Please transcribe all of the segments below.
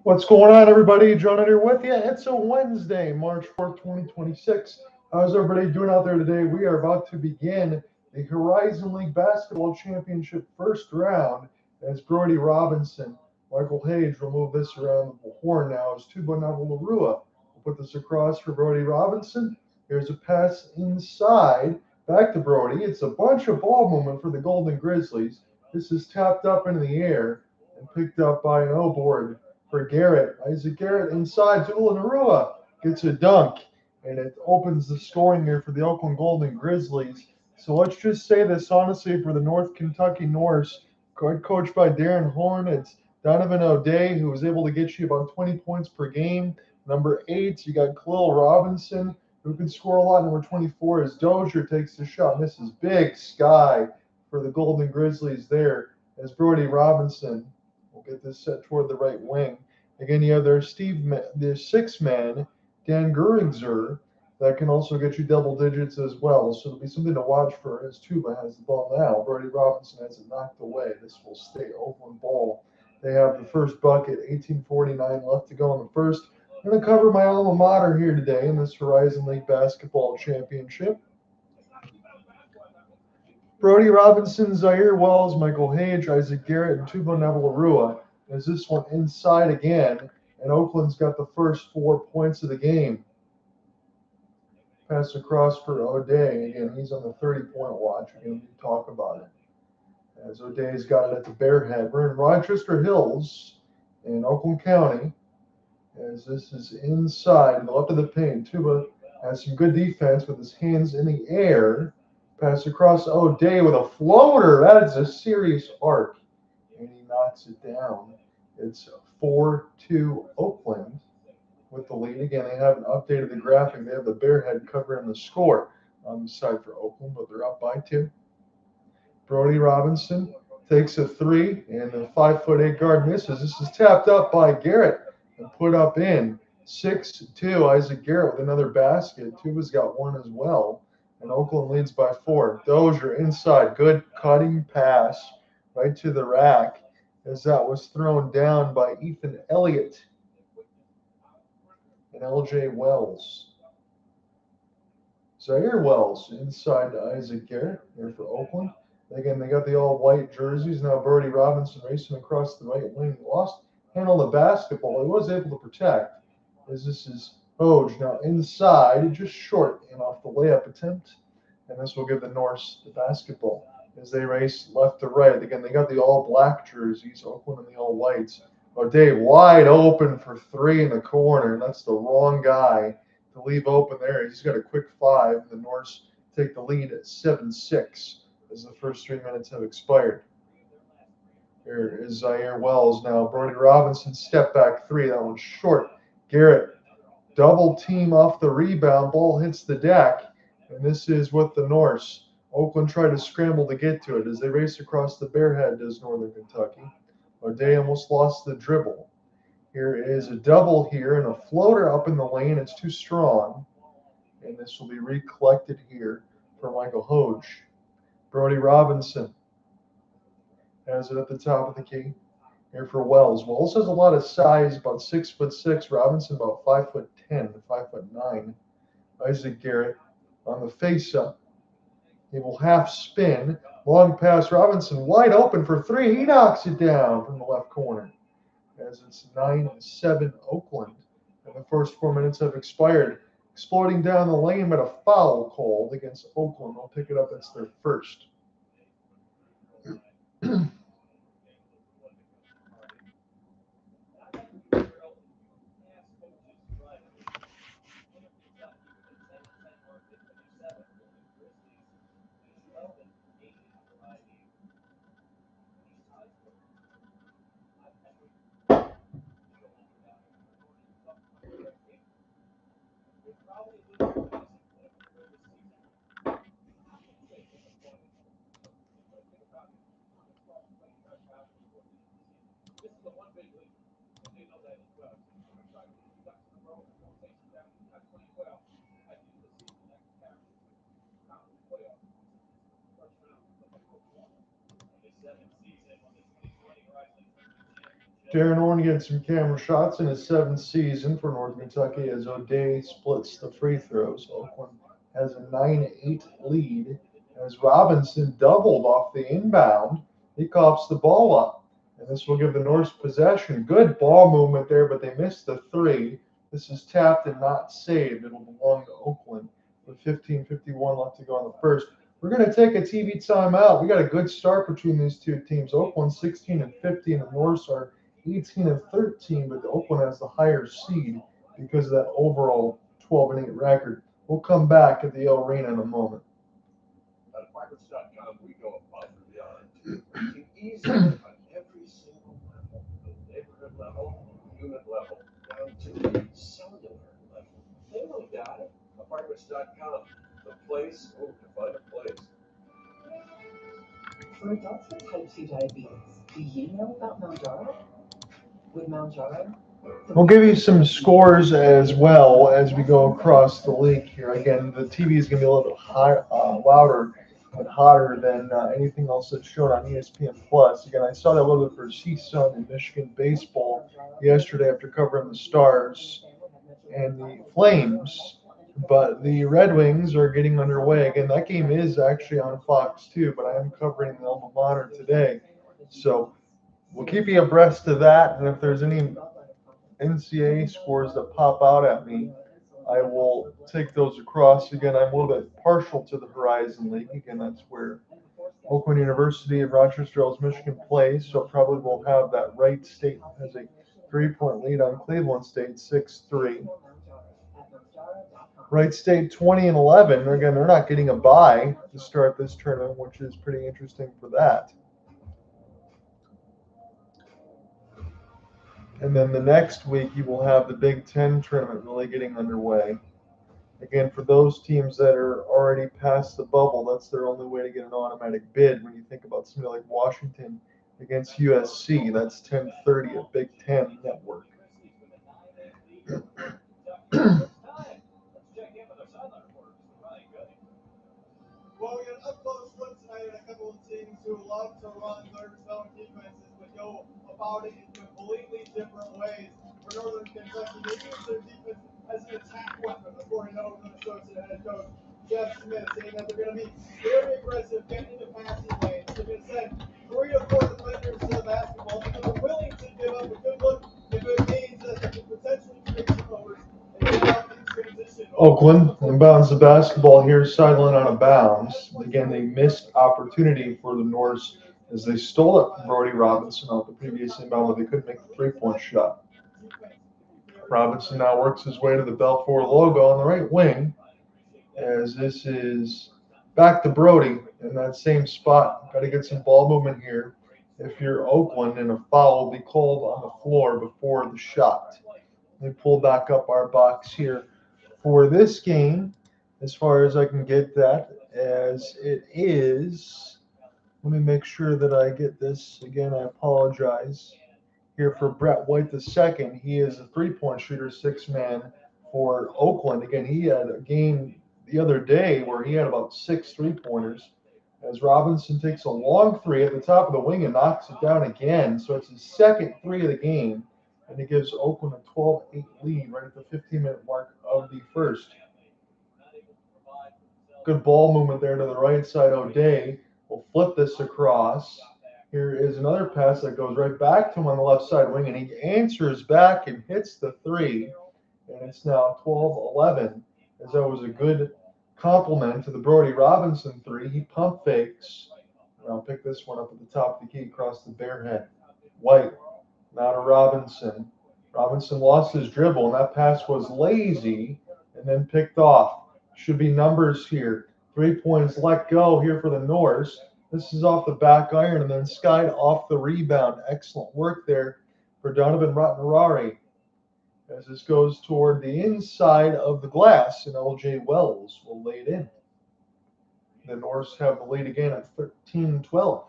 What's going on, everybody? John here with you. It's a Wednesday, March 4th, 2026. How's everybody doing out there today? We are about to begin the Horizon League Basketball Championship first round as Brody Robinson, Michael Hage will move this around the horn now as Tuba Navalurua will put this across for Brody Robinson. Here's a pass inside, back to Brody. It's a bunch of ball movement for the Golden Grizzlies. This is tapped up into the air and picked up by an O-board for Garrett. Isaac Garrett inside. Tula Narua gets a dunk, and it opens the scoring here for the Oakland Golden Grizzlies. So let's just say this honestly for the North Kentucky Norse, coached by Darren Horn, it's Donovan O'Day, who was able to get you about 20 points per game. Number 8, you got Khalil Robinson, who can score a lot. Number 24 is Dozier, takes the shot, misses. Big sky for the Golden Grizzlies there as Brody Robinson will get this set toward the right wing. Again, you have their sixth man, Dan Geringzer, that can also get you double digits as well. So it'll be something to watch for as Tuba has the ball now. Brody Robinson has it knocked away. This will stay Oakland ball. They have the first bucket, 18:49 left to go in the first. I'm going to cover my alma mater here today in this Horizon League Basketball Championship. Brody Robinson, Zaire Wells, Michael Hage, Isaac Garrett, and Tuba Navalurua. As this one inside again, and Oakland's got the first 4 points of the game. Pass across for O'Day. Again, he's on the 30-point watch. We're going to talk about it. As O'Day's got it at the Bearhead. We're in Rochester Hills in Oakland County. As this is inside, the left of the paint. Tuba has some good defense with his hands in the air. Pass across O'Day with a floater. That is a serious arc. And he knocks it down. It's 4-2 Oakland with the lead. Again, they haven't updated the graphic. They have the Bearhead covering the score on the side for Oakland, but they're up by 2. Brody Robinson takes a 3, and the 5'8" guard misses. This is tapped up by Garrett and put up in. 6-2. Isaac Garrett with another basket. Tuba's got one as well. And Oakland leads by 4. Dozier inside. Good cutting pass right to the rack as that was thrown down by Ethan Elliott and LJ Wells. Zaire Wells inside to Isaac Garrett here for Oakland. Again, they got the all-white jerseys. Now Brody Robinson racing across the right wing. Lost handle the basketball. He was able to protect as this is Hoge now inside, just short and off the layup attempt. And this will give the Norse the basketball as they race left to right. Again, they got the all-black jerseys, Oakland and the all-whites. O'Day wide open for 3 in the corner. That's the wrong guy to leave open there. He's got a quick 5. The Norse take the lead at 7-6 as the first 3 minutes have expired. Here is Zaire Wells now. Brody Robinson step back 3. That one's short. Garrett double team off the rebound. Ball hits the deck. And this is what the Norse. Oakland tried to scramble to get to it as they race across the Bearhead, does Northern Kentucky. O'Day almost lost the dribble. Here is a double here and a floater up in the lane. It's too strong. And this will be recollected here for Michael Hoge. Brody Robinson has it at the top of the key. Here for Wells. Wells has a lot of size, about 6'6". Robinson about 5'10" to 5'9". Isaac Garrett on the face-up. He will half spin. Long pass. Robinson wide open for 3. He knocks it down from the left corner. As it's 9-7 Oakland. And the first 4 minutes have expired. Exploding down the lane, but a foul called against Oakland. They'll pick it up. That's their first. Darren Orn gets some camera shots in his 7th season for North Kentucky as O'Day splits the free throws. Oakland has a 9-8 lead as Robinson doubled off the inbound. He coughs the ball up, and this will give the Norse possession. Good ball movement there, but they missed the three. This is tapped and not saved. It'll belong to Oakland with 15:51 left to go in the first. We're going to take a TV timeout. We got a good start between these two teams. Oakland 16-15, and Norse are 18-13, but Oakland has the higher seed because of that overall 12-8 record. We'll come back at the El Arena in a moment. At Pirates.com, we go above and beyond. You can easily on every single level, the neighborhood level, unit level, down to the cellular level. They know got it. Apartments.com, the place to find a place. For adults with type 2 diabetes, do you know about Mounjaro? With Mounjaro, we'll give you some scores as well as we go across the league here. Again, the TV is going to be a little bit higher, louder and hotter than anything else that's shown on ESPN Plus. Again, I saw that a little bit for CSUN in Michigan baseball yesterday after covering the Stars and the Flames. But the Red Wings are getting underway. Again, that game is actually on Fox 2, but I am covering the alma mater today. So we'll keep you abreast of that. And if there's any NCAA scores that pop out at me, I will take those across. Again, I'm a little bit partial to the Horizon League. Again, that's where Oakland University of Rochester, Michigan plays. So probably we'll have that Wright State has a 3-point lead on Cleveland State, 6-3. Wright State 20-11. Again, they're not getting a bye to start this tournament, which is pretty interesting for that. And then the next week, you will have the Big Ten tournament really getting underway. Again, for those teams that are already past the bubble, that's their only way to get an automatic bid. When you think about somebody like Washington against USC, that's 10:30 at Big Ten Network. Well, we got an up-close look tonight at a couple of teams who love to run their zone defenses, but go about it in completely different ways. For Northern Kentucky, they use their defense as an attack weapon, according to Oakland Associate head coach Jeff Smith, saying that they're going to be very aggressive, getting into passing lanes. They're going to send 3 to 4 defenders to the basketball, and they're willing to give up a good look if it means that they can potentially create turnovers and get out in transition. Oakland inbounds the basketball here, sideline out of bounds. Again, they missed opportunity for the Norse as they stole it from Brody Robinson off the previous inbound where they couldn't make the 3-point shot. Robinson now works his way to the Belfour logo on the right wing as this is back to Brody in that same spot. Got to get some ball movement here. If you're Oakland, and a foul will be called on the floor before the shot. Let me pull back up our box here for this game, as far as I can get that, as it is. Let me make sure that I get this. Again, I apologize. Here for Brett White II. He is a 3-point shooter, 6-man for Oakland. Again, he had a game the other day where he had about 6 3-pointers. As Robinson takes a long 3 at the top of the wing and knocks it down again. So it's his second 3 of the game. And it gives Oakland a 12-8 lead right at the 15-minute mark of the first. Good ball movement there to the right side. O'Day will flip this across. Here is another pass that goes right back to him on the left side wing, and he answers back and hits the 3. And it's now 12-11, as that was a good compliment to the Brody Robinson 3. He pump fakes. And I'll pick this one up at the top of the key across the bare head. White. Now to Robinson. Robinson lost his dribble, and that pass was lazy and then picked off. Should be numbers here. 3 points let go here for the Norse. This is off the back iron and then skied off the rebound. Excellent work there for Donovan Ratnarari as this goes toward the inside of the glass, and LJ Wells will lay it in. The Norse have the lead again at 13-12.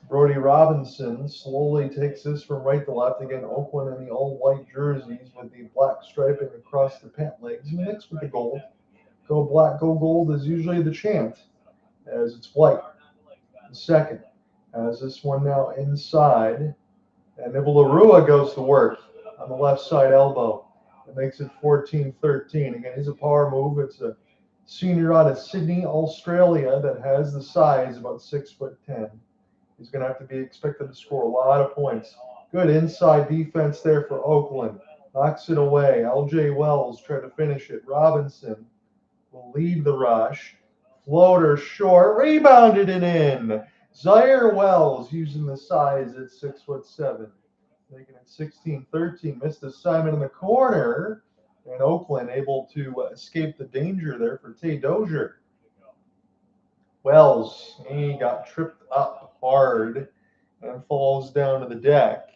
Brody Robinson slowly takes this from right to left. Again, Oakland in the all-white jerseys with the black striping across the pant legs mixed with the gold. Go black, go gold is usually the chant, as it's white. The second. Has this one now inside. And Nivalarua goes to work on the left side elbow. It makes it 14-13. Again, he's a power move. It's a senior out of Sydney, Australia that has the size, about 6'10". He's going to have to be expected to score a lot of points. Good inside defense there for Oakland. Knocks it away. L.J. Wells tried to finish it. Robinson will lead the rush. Floater short. Rebounded it in. Zaire Wells using the size at 6'7". Making it 16-13. Missed assignment in the corner. And Oakland able to escape the danger there for Tay Dozier. Wells, he got tripped up hard and falls down to the deck.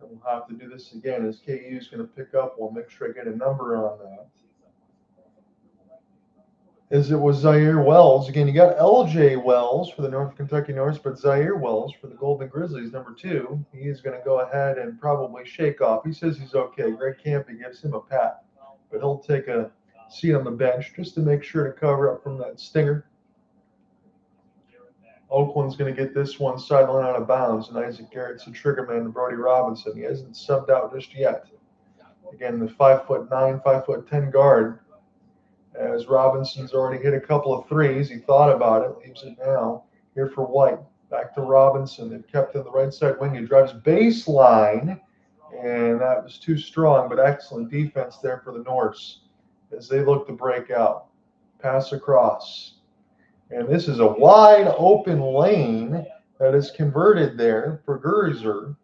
And we'll have to do this again as KU is going to pick up. We'll make sure I get a number on that. As it was Zaire Wells. Again, you got L.J. Wells for the North Kentucky Norse, but Zaire Wells for the Golden Grizzlies, number 2. He is going to go ahead and probably shake off. He says he's okay. Greg Campy gives him a pat, but he'll take a seat on the bench just to make sure to cover up from that stinger. Oakland's going to get this one sideline out of bounds, and Isaac Garrett's the trigger man to Brody Robinson. He hasn't subbed out just yet. Again, the 5'9", 5'10" guard. As Robinson's already hit a couple of threes, he thought about it, leaves it now. Here for White. Back to Robinson. They've kept in the right side wing. He drives baseline, and that was too strong, but excellent defense there for the Norse as they look to break out. Pass across. And this is a wide open lane that is converted there for Gerzer.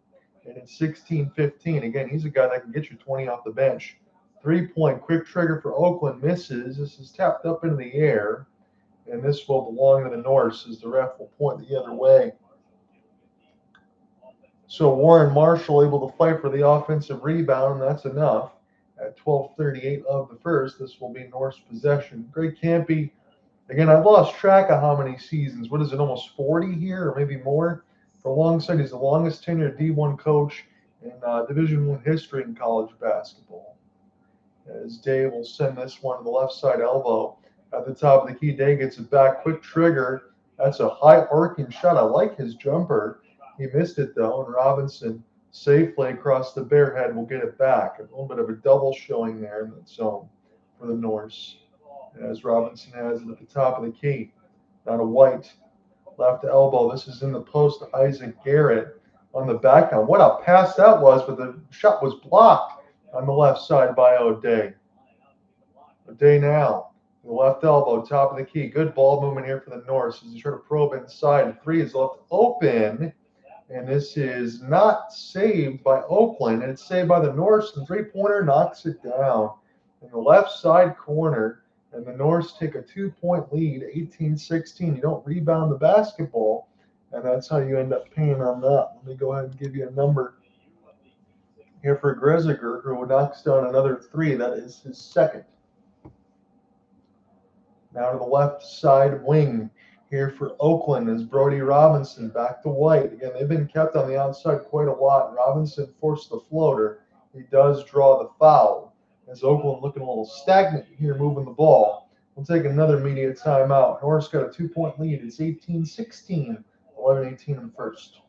And it's 16-15. Again, he's a guy that can get you 20 off the bench. 3-point quick trigger for Oakland misses. This is tapped up into the air. And this will belong to the Norse as the ref will point the other way. So Warren Marshall able to fight for the offensive rebound, and that's enough. At 12:38 of the first, this will be Norse possession. Greg Campy. Again, I've lost track of how many seasons. What is it, almost 40 here or maybe more? For alongside, he's the longest tenured D1 coach in Division I history in college basketball. As Day will send this one to the left side elbow. At the top of the key, Day gets it back. Quick trigger. That's a high arcing shot. I like his jumper. He missed it, though, and Robinson safely across the bare head will get it back. A little bit of a double showing there in the zone for the Norse. As Robinson has it at the top of the key. Now to White. Left elbow. This is in the post to Isaac Garrett on the backhand. What a pass that was, but the shot was blocked on the left side by O'Day. O'Day now. The left elbow, top of the key. Good ball movement here for the Norse as they try to probe inside. 3 is left open. And this is not saved by Oakland. And it's saved by the Norse. And 3-pointer knocks it down in the left side corner. And the Norse take a 2-point lead, 18-16. You don't rebound the basketball, and that's how you end up paying on that. Let me go ahead and give you a number here for Greziger, who knocks down another 3. That is his second. Now to the left side wing here for Oakland is Brody Robinson. Back to White. Again, they've been kept on the outside quite a lot. Robinson forced the floater. He does draw the foul. As Oakland looking a little stagnant here moving the ball. We'll take another immediate timeout. Norris got a 2-point lead. It's 18-16, 11-18 in the first.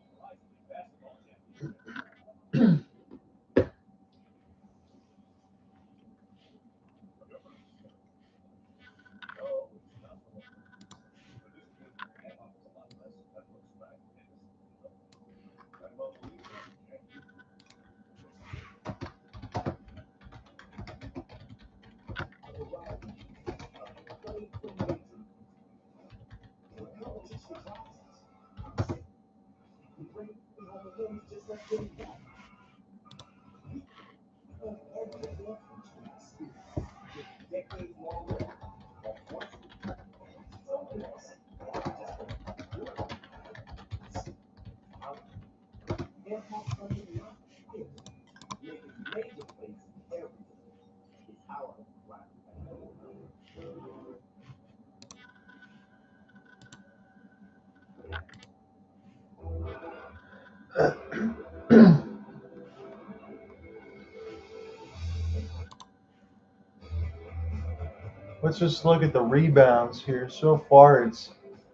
Let's just look at the rebounds here. So far, it's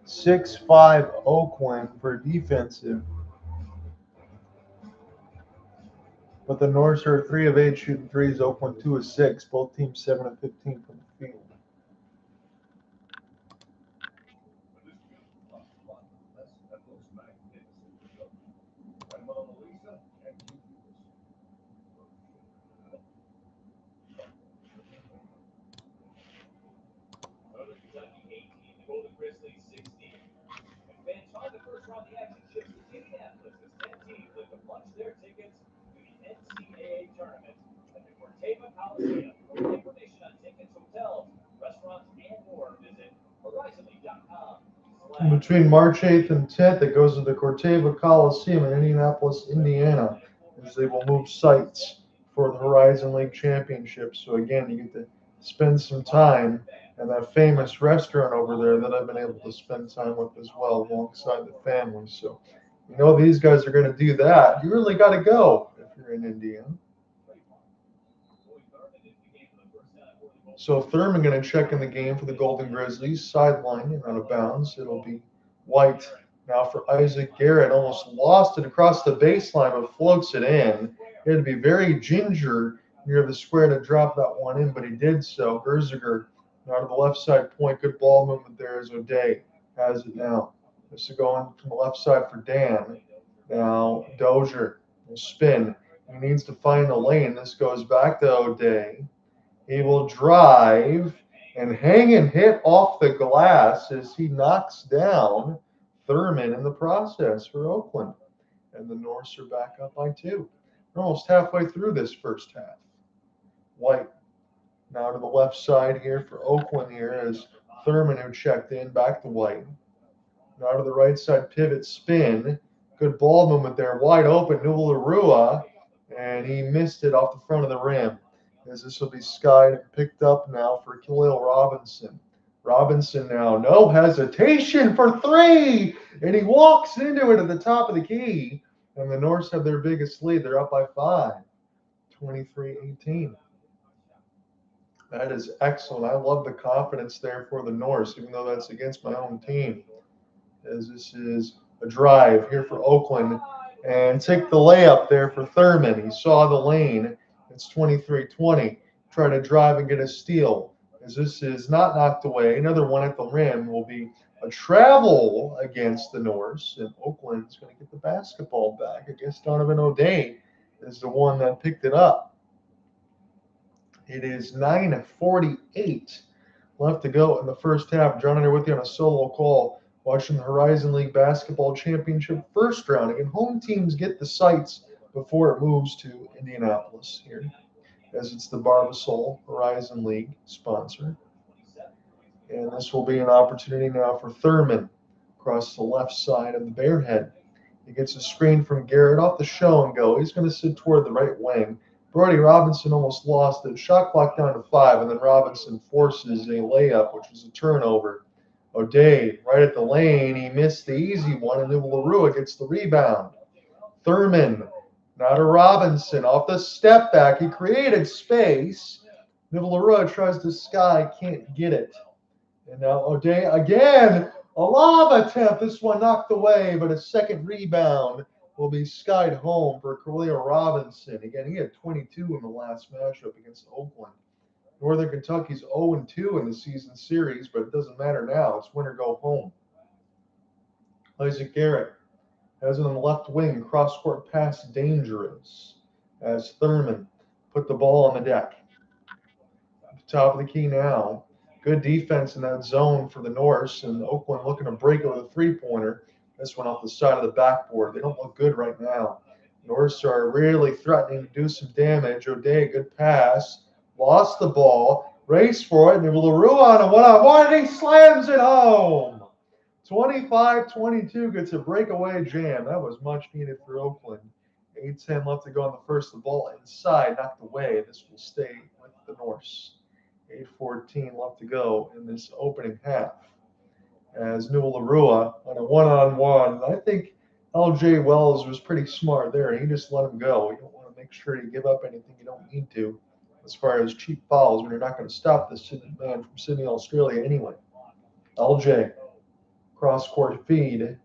6-5 Oakland for defensive. But the Norse are 3 of 8 shooting threes, Oakland 2 of 6. Both teams 7 of 15 from the field. That looks magnificent. And Mona Lisa, and you. Northern Kentucky 18, the Golden Grizzlies 16. And fans find the first round of the action shifts to Indianapolis as 10 teams look to punch their tickets to the NCAA tournament at the Corteva Coliseum. For more information on tickets, hotels, restaurants, and more, visit horizonleague.com. Between March 8th and 10th, it goes to the Corteva Coliseum in Indianapolis, Indiana, as they will move sites for the Horizon League Championship. So again, you get to spend some time at that famous restaurant over there that I've been able to spend time with as well, alongside the family. So you know these guys are going to do that. You really got to go if you're in Indiana. So Thurman going to check in the game for the Golden Grizzlies, sideline and out of bounds. It'll be White now for Isaac Garrett. Almost lost it across the baseline, but floats it in. He had to be very ginger near the square to drop that one in, but he did so. Gerziger now to the left side point. Good ball movement there as O'Day has it now. This is going from the left side for Dan. Now Dozier will spin. He needs to find the lane. This goes back to O'Day. He will drive and hang and hit off the glass as he knocks down Thurman in the process for Oakland. And the Norse are back up by 2. We're almost halfway through this first half. White now to the left side here for Oakland here as Thurman, who checked in, back to White. Now to the right side pivot spin. Good ball movement there. Wide open, Newell Arua, and he missed it off the front of the rim. As this will be skied and picked up now for Khalil Robinson. Robinson now, no hesitation for 3, and he walks into it at the top of the key, and the Norse have their biggest lead. They're up by 5, 23-18. That is excellent. I love the confidence there for the Norse, even though that's against my own team, as this is a drive here for Oakland, and take the layup there for Thurman. He saw the lane. It's 23-20. Try to drive and get a steal. As this is not knocked away. Another one at the rim will be a travel against the Norse. And Oakland's going to get the basketball back. I guess Donovan O'Day is the one that picked it up. It is 9:48 left to go in the first half. John and I are with you on a solo call, watching the Horizon League Basketball Championship first round. Again, home teams get the sites before it moves to Indianapolis here, as it's the Barbasol Horizon League sponsor. And this will be an opportunity now for Thurman across the left side of the Bearhead. He gets a screen from Garrett off the show and go. He's going to sit toward the right wing. Brody Robinson almost lost it. Shot clock down to 5, and then Robinson forces a layup, which was a turnover. O'Day right at the lane. He missed the easy one, and Newell Arua gets the rebound. Thurman now to Robinson off the step back. He created space. Newell Arua tries to sky, can't get it. And now O'Day again. A lob attempt. This one knocked away, but a second rebound will be skied home for Khalil Robinson. Again, he had 22 in the last matchup against Oakland. Northern Kentucky's 0-2 in the season series, but it doesn't matter now. It's win or go home. Isaac Garrett has it on the left wing, cross-court pass dangerous as Thurman put the ball on the deck. Top of the key now. Good defense in that zone for the Norse, and Oakland looking to break it with a three-pointer. This one off the side of the backboard. They don't look good right now. Norse are really threatening to do some damage. O'Day, good pass. Lost the ball. Race for it. Newell Arua on a one-on-one, and he slams it home. 25-22 gets a breakaway jam. That was much needed for Oakland. 8:10 left to go on the first. The ball inside, knocked away. This will stay with the Norse. 8:14 left to go in this opening half. As Newell Arua on a one-on-one. I think LJ Wells was pretty smart there. He just let him go. You don't want to make sure you give up anything you don't need to as far as cheap fouls when you're not going to stop this man from Sydney, Australia anyway. LJ Cross-court feed.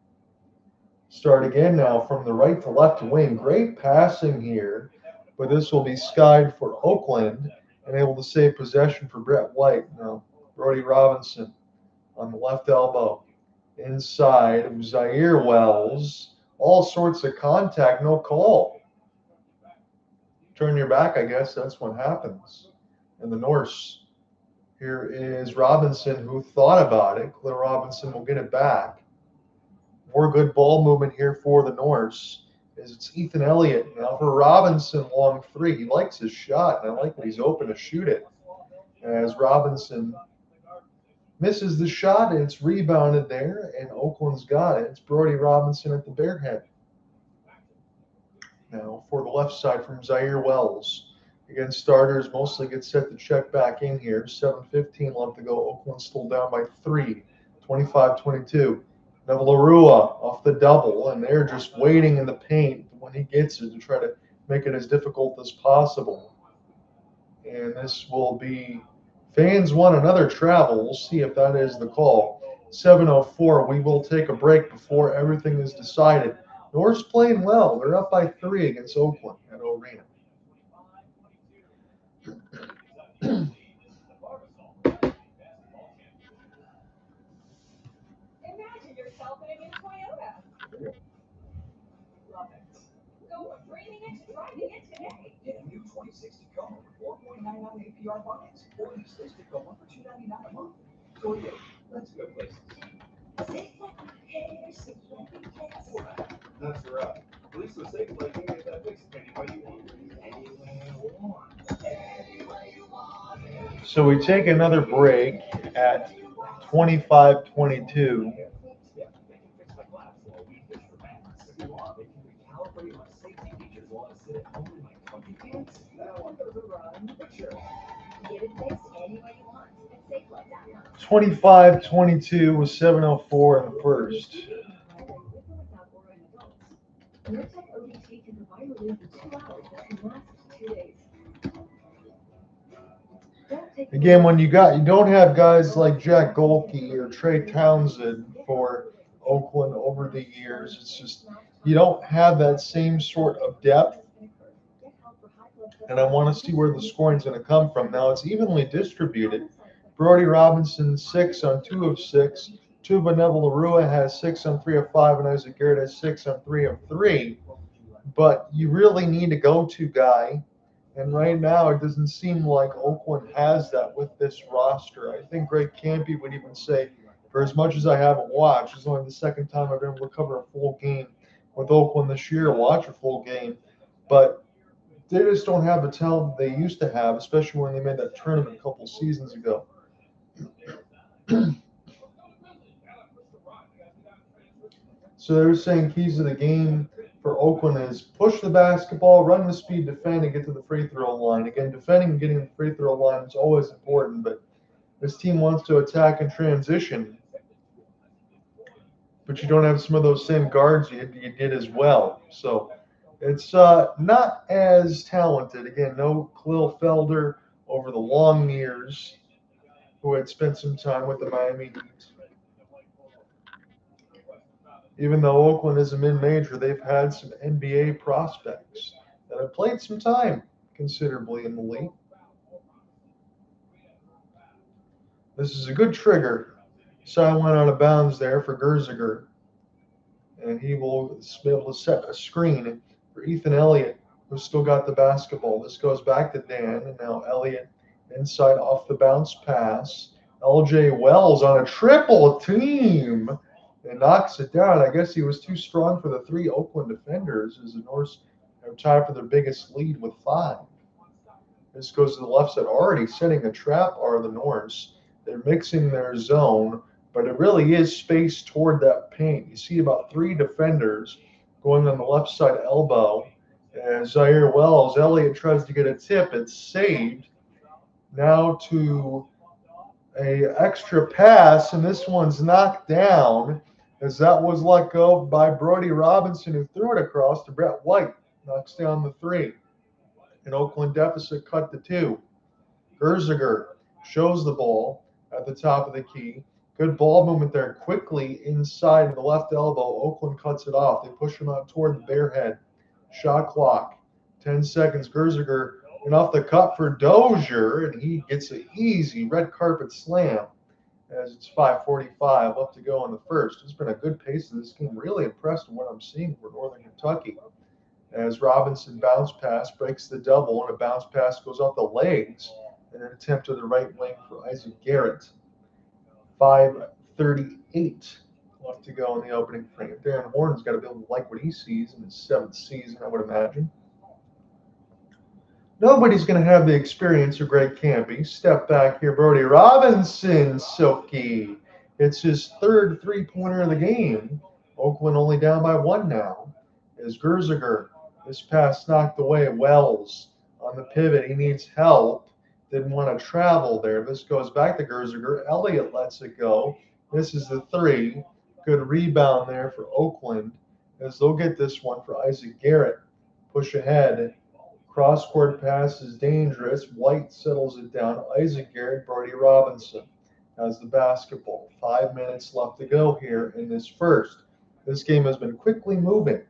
Start again now from the right to left wing. Great passing here, but this will be skied for Oakland and able to save possession for Brett White. Now, Brody Robinson on the left elbow. Inside of Zaire Wells. All sorts of contact, no call. Turn your back, I guess that's what happens. And the Norse. Here is Robinson, who thought about it. Clint Robinson will get it back. More good ball movement here for the Norse. As it's Ethan Elliott now for Robinson, long three. He likes his shot, and I like that he's open to shoot it. As Robinson misses the shot, and it's rebounded there, and Oakland's got it. It's Brody Robinson at the bare head. Now for the left side from Zaire Wells. Again, starters mostly get set to check back in here. 7:15 left to go. Oakland still down by 3, 25-22. Neville Arua off the double, and they're just waiting in the paint when he gets it to try to make it as difficult as possible. And this will be fans want another travel. We'll see if that is the call. 7:04. We will take a break before everything is decided. Norse playing well. They're up by 3 against Oakland at Arena. Imagine yourself in a new Toyota. Love it. Go from dreaming it to driving it today. Get a new 2060 Coma for 4.99 APR finance, or use this Coma for $299 a month. Toyota, let's go places. That's right. At least with Safe Play, you can get that fixed any way you want. So we take another break at 25-22. Yeah, they can fix my glass while we fish for bats. If you want, they can recalibrate my safety features while I sit at home in my comfy pants. Now I'm going to run, but sure. Get it fixed any way you want at SafeLife.com. 25-22 with 7:04 in the first. Nurtec ODT can provide relief in 2 hours that can last 2 days. Again, when you don't have guys like Jack Golke or Trey Townsend for Oakland over the years, it's just you don't have that same sort of depth. And I want to see where the scoring's going to come from. Now it's evenly distributed. Brody Robinson 6 on 2 of 6. Tuba Neville Arua has 6 on 3 of 5, and Isaac Garrett has 6 on 3 of 3. But you really need a go-to guy. And right now, it doesn't seem like Oakland has that with this roster. I think Greg Campy would even say, for as much as I haven't watched, it's only the second time I've been able to cover a full game with Oakland this year, watch a full game. But they just don't have the talent they used to have, especially when they made that tournament a couple seasons ago. So they're saying keys to the game for Oakland is push the basketball, run the speed, defend, and get to the free throw line. Again, defending and getting to the free throw line is always important, but this team wants to attack and transition. But you don't have some of those same guards you did as well. So it's not as talented. Again, no Khalil Felder over the long years who had spent some time with the Miami Heat. Even though Oakland is a mid-major, they've had some NBA prospects that have played some time considerably in the league. This is a good trigger. Side went out of bounds there for Gerziger. And he will be able to set a screen for Ethan Elliott, who's still got the basketball. This goes back to Dan, and now Elliott inside off the bounce pass. LJ Wells on a triple team. And knocks it down. I guess he was too strong for the 3 Oakland defenders as the Norse have tied for their biggest lead with 5. This goes to the left side. Already setting a trap are the Norse. They're mixing their zone, but it really is spaced toward that paint. You see about 3 defenders going on the left side elbow. And Zaire Wells, Elliott tries to get a tip. It's saved. Now to a extra pass, and this one's knocked down as that was let go by Brody Robinson, who threw it across to Brett White. Knocks down the 3. An Oakland deficit cut to 2. Gerziger shows the ball at the top of the key. Good ball movement there. Quickly inside the left elbow. Oakland cuts it off. They push him out toward the bare head. Shot clock. 10 seconds. Gerziger and off the cut for Dozier, and he gets an easy red carpet slam as it's 5:45 left to go in the first. It's been a good pace of this game. Really impressed with what I'm seeing for Northern Kentucky. As Robinson bounce pass breaks the double, and a bounce pass goes off the legs, and an attempt to the right wing for Isaac Garrett. 5:38 left to go in the opening frame. Darren Horton's got to be able to like what he sees in his 7th season, I would imagine. Nobody's going to have the experience of Greg Campy. Step back here, Brody Robinson, silky. It's his 3rd three-pointer of the game. Oakland only down by 1 now. As Gerziger, this pass knocked away. Wells on the pivot. He needs help. Didn't want to travel there. This goes back to Gerziger. Elliott lets it go. This is the 3. Good rebound there for Oakland as they'll get this one for Isaac Garrett. Push ahead. Cross-court pass is dangerous. White settles it down. Isaac Garrett, Brody Robinson has the basketball. 5 minutes left to go here in this first. This game has been quickly moving.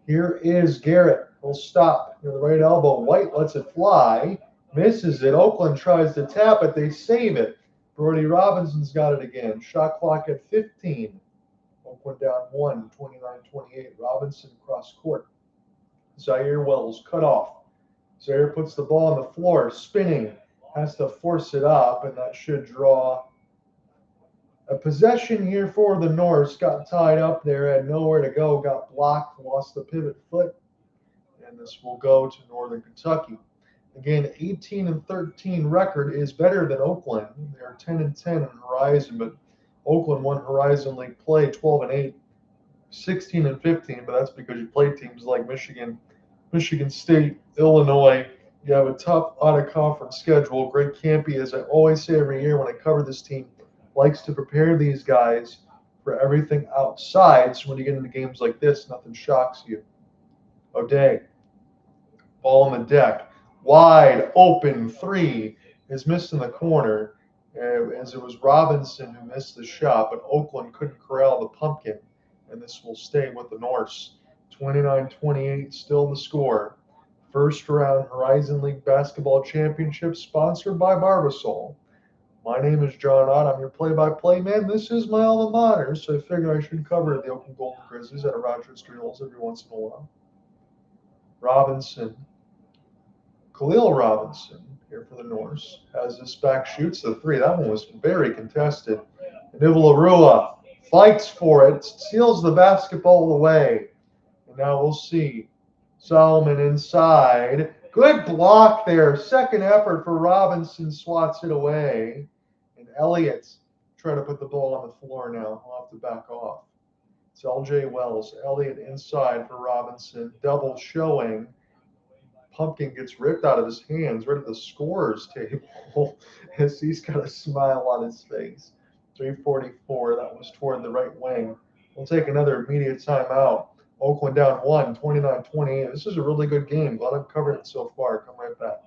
Here is Garrett. He'll stop near the right elbow. White lets it fly. Misses it. Oakland tries to tap it. They save it. Brody Robinson's got it again. Shot clock at 15. Oakland down 1, 29-28. Robinson cross court. Zaire Wells cut off. Zaire puts the ball on the floor, spinning, has to force it up, and that should draw a possession here for the Norse. Got tied up there, had nowhere to go, got blocked, lost the pivot foot, and this will go to Northern Kentucky. Again, 18-13 record is better than Oakland. They're 10-10 in Horizon, but Oakland won Horizon League play 12-8. 16-15, but that's because you play teams like Michigan, Michigan State, Illinois. You have a tough out-of-conference schedule. Greg Campy, as I always say every year when I cover this team, likes to prepare these guys for everything outside. So when you get into games like this, nothing shocks you. O'Day, ball on the deck, wide open 3 is missed in the corner, as it was Robinson who missed the shot, but Oakland couldn't corral the pumpkin. And this will stay with the Norse. 29-28, still the score. First round Horizon League Basketball Championship sponsored by Barbasol. My name is John Ott. I'm your play-by-play man. This is my alma mater, so I figured I should cover the Oakland Golden Grizzlies out of Rochester Hills every once in a while. Robinson, Khalil Robinson, here for the Norse, as this back shoots the 3. That one was very contested. Nivalarua fights for it, steals the basketball away. And now we'll see Solomon inside. Good block there. Second effort for Robinson, swats it away. And Elliott's trying to put the ball on the floor now. He'll have to back off. It's LJ Wells. Elliott inside for Robinson. Double showing. Pumpkin gets ripped out of his hands right at the scorer's table as he's got a smile on his face. 3:44. That was toward the right wing. We'll take another immediate timeout. Oakland down 1, 29-28. This is a really good game. Glad I've covered it so far. Come right back.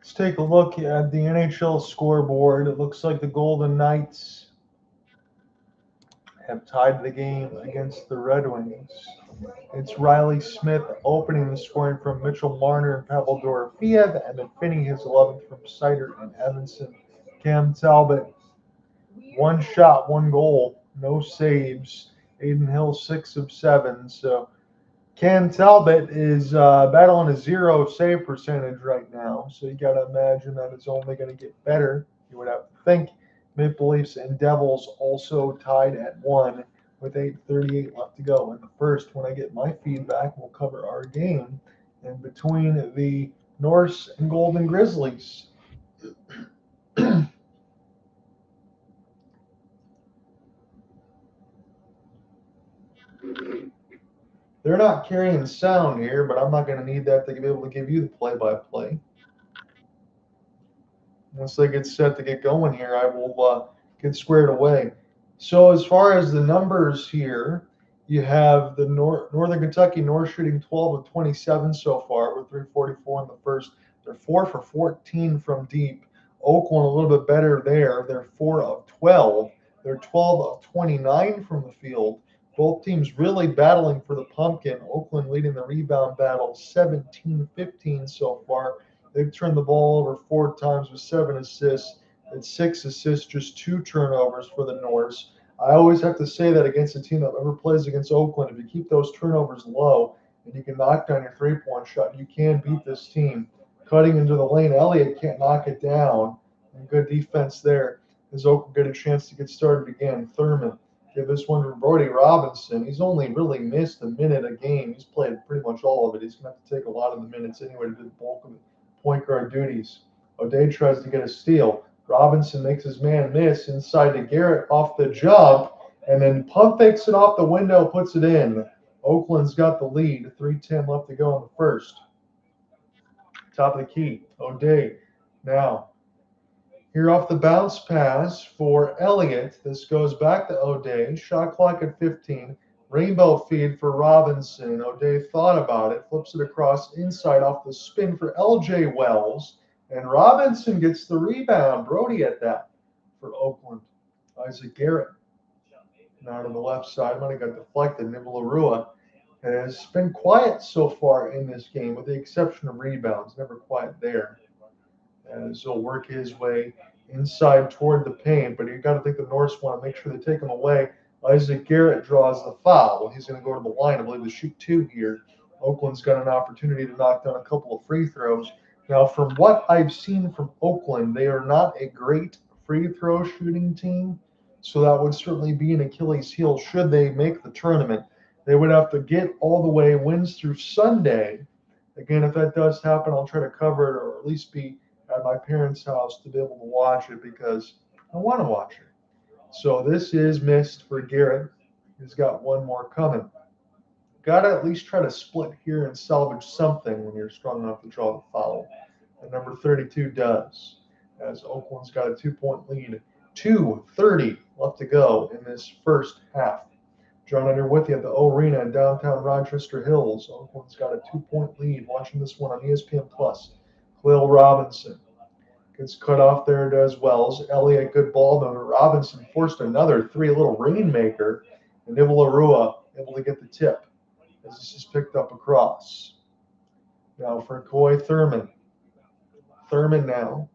Let's take a look at the NHL scoreboard. It looks like the Golden Knights have tied the game against the Red Wings. It's Riley Smith opening the scoring from Mitchell Marner and Pavel Dorofeev, and then Finney his 11th from Sider and Evanson. Cam Talbot, 1 shot, 1 goal, no saves. Aiden Hill, 6 of 7. So Cam Talbot is battling a 0 save percentage right now. So you got to imagine that it's only going to get better. You would have to think. Maple Leafs and Devils also tied at 1. with 8:38 left to go in the first. When I get my feedback, we'll cover our game in between the Norse and Golden Grizzlies. They're not carrying sound here, but I'm not going to need that to be able to give you the play-by-play. Once they get set to get going here, I will get squared away. So as far as the numbers here, you have the Northern Kentucky Norse shooting 12 of 27 so far with 344 in the first. They're 4 for 14 from deep. Oakland a little bit better there. They're 4 of 12. They're 12 of 29 from the field. Both teams really battling for the pumpkin. Oakland leading the rebound battle 17-15 so far. They've turned the ball over 4 times with 7 assists and 6 assists, just 2 turnovers for the Norse. I always have to say that against a team that ever plays against Oakland, if you keep those turnovers low and you can knock down your three-point shot, you can beat this team. Cutting into the lane, Elliott can't knock it down. And good defense there as Oakland get a chance to get started again. Thurman, give this one to Brody Robinson. He's only really missed a minute a game. He's played pretty much all of it. He's going to have to take a lot of the minutes anyway to do the bulk of the point guard duties. O'Day tries to get a steal. Robinson makes his man miss inside to Garrett off the jump, and then pump fakes it off the window, puts it in. Oakland's got the lead. 3:10 left to go in the first. Top of the key, O'Day. Now, here off the bounce pass for Elliott. This goes back to O'Day. Shot clock at 15. Rainbow feed for Robinson. O'Day thought about it, flips it across inside off the spin for L.J. Wells. And Robinson gets the rebound. Brody at that for Oakland. Isaac Garrett. Now to the left side. Might have got deflected. Nivalarua has been quiet so far in this game, with the exception of rebounds. Never quiet there. As he'll work his way inside toward the paint. But you've got to think the Norse want to make sure they take him away. Isaac Garrett draws the foul. He's going to go to the line, I believe, to shoot 2 here. Oakland's got an opportunity to knock down a couple of free throws. Now, from what I've seen from Oakland, they are not a great free throw shooting team, so that would certainly be an Achilles heel should they make the tournament. They would have to get all the way wins through Sunday. Again, if that does happen, I'll try to cover it or at least be at my parents' house to be able to watch it because I want to watch it. So this is missed for Garrett. He's got one more coming. Got to at least try to split here and salvage something when you're strong enough to draw the foul. And number 32 does, as Oakland's got a 2-point lead. 2:30 left to go in this first half. John Under with you at the O Arena in downtown Rochester Hills. Oakland's got a 2-point lead. Watching this one on ESPN Plus. Khalil Robinson gets cut off there, does Wells. Elliott, good ball. Then Robinson forced another 3, a little rainmaker. And Nivalarua able to get the tip as this is picked up across. Now for Coy Thurman. Thurman now.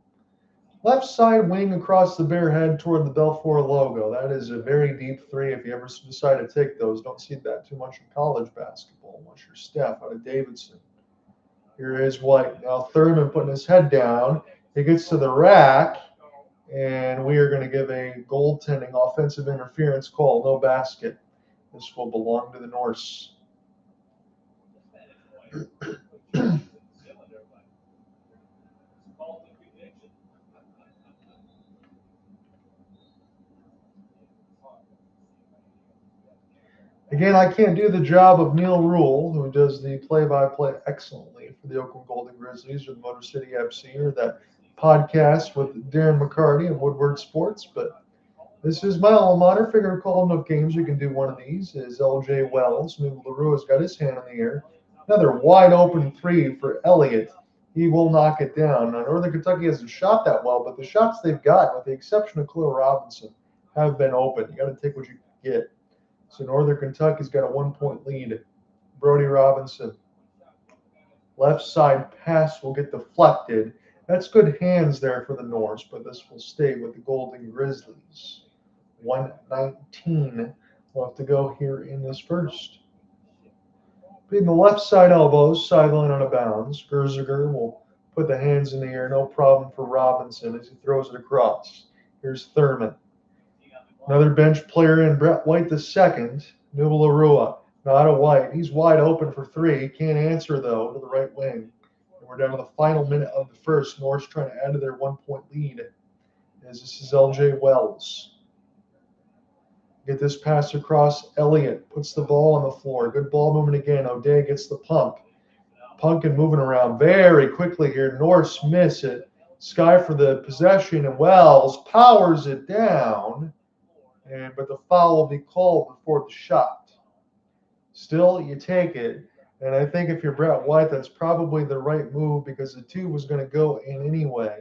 Left side wing across the bare head toward the Belfour logo. That is a very deep 3 if you ever decide to take those. Don't see that too much in college basketball unless you're Steph out of Davidson. Here is White. Now Thurman putting his head down. He gets to the rack, and we are going to give a goaltending offensive interference call. No basket. This will belong to the Norse. Again, I can't do the job of Neil Rule, who does the play-by-play excellently for the Oakland Golden Grizzlies or the Motor City FC or that podcast with Darren McCarty of Woodward Sports, but this is my alma mater. Figure call enough games you can do one of these. Is L.J. Wells. Nivalarua has got his hand in the air. Another wide open 3 for Elliott. He will knock it down. Now, Northern Kentucky hasn't shot that well, but the shots they've got, with the exception of Khalil Robinson, have been open. You got to take what you can get. So Northern Kentucky's got a 1-point lead. Brody Robinson. Left side pass will get deflected. That's good hands there for the Norse, but this will stay with the Golden Grizzlies. 1:19 left to go here in this first. Being the left side elbows, sideline out of bounds. Gerziger will put the hands in the air. No problem for Robinson as he throws it across. Here's Thurman. Another bench player in, Brett White the second. Nubalarua, not a White. He's wide open for three. He can't answer, though, to the right wing. And we're down to the final minute of the first. Norse trying to add to their 1-point lead. As this is LJ Wells. Get this pass across. Elliott puts the ball on the floor. Good ball movement again. O'Day gets the pump. Punkin moving around very quickly here. Norse miss it. Sky for the possession, and Wells powers it down. But the foul will be called before the shot. Still, you take it. And I think if you're Brett White, that's probably the right move because the two was going to go in anyway.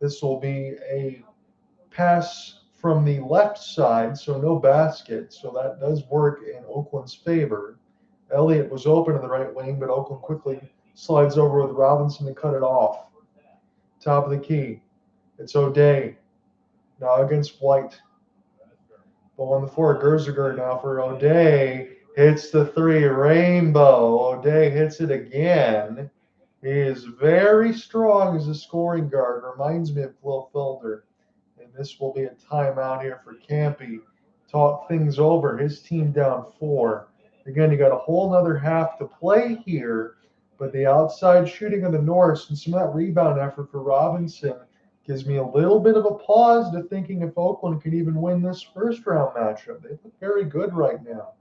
This will be a pass from the left side, so no basket. So that does work in Oakland's favor. Elliott was open to the right wing, but Oakland quickly slides over with Robinson to cut it off. Top of the key. It's O'Day. Now against White. Ball on the floor. Gerziger now for O'Day. Hits the three. Rainbow. O'Day hits it again. He is very strong as a scoring guard. Reminds me of Will Felder. And this will be a timeout here for Campy. Talk things over. His team down 4. Again, you got a whole nother half to play here. But the outside shooting of the Norse and some of that rebound effort for Robinson gives me a little bit of a pause to thinking if Oakland could even win this first round matchup. They look very good right now.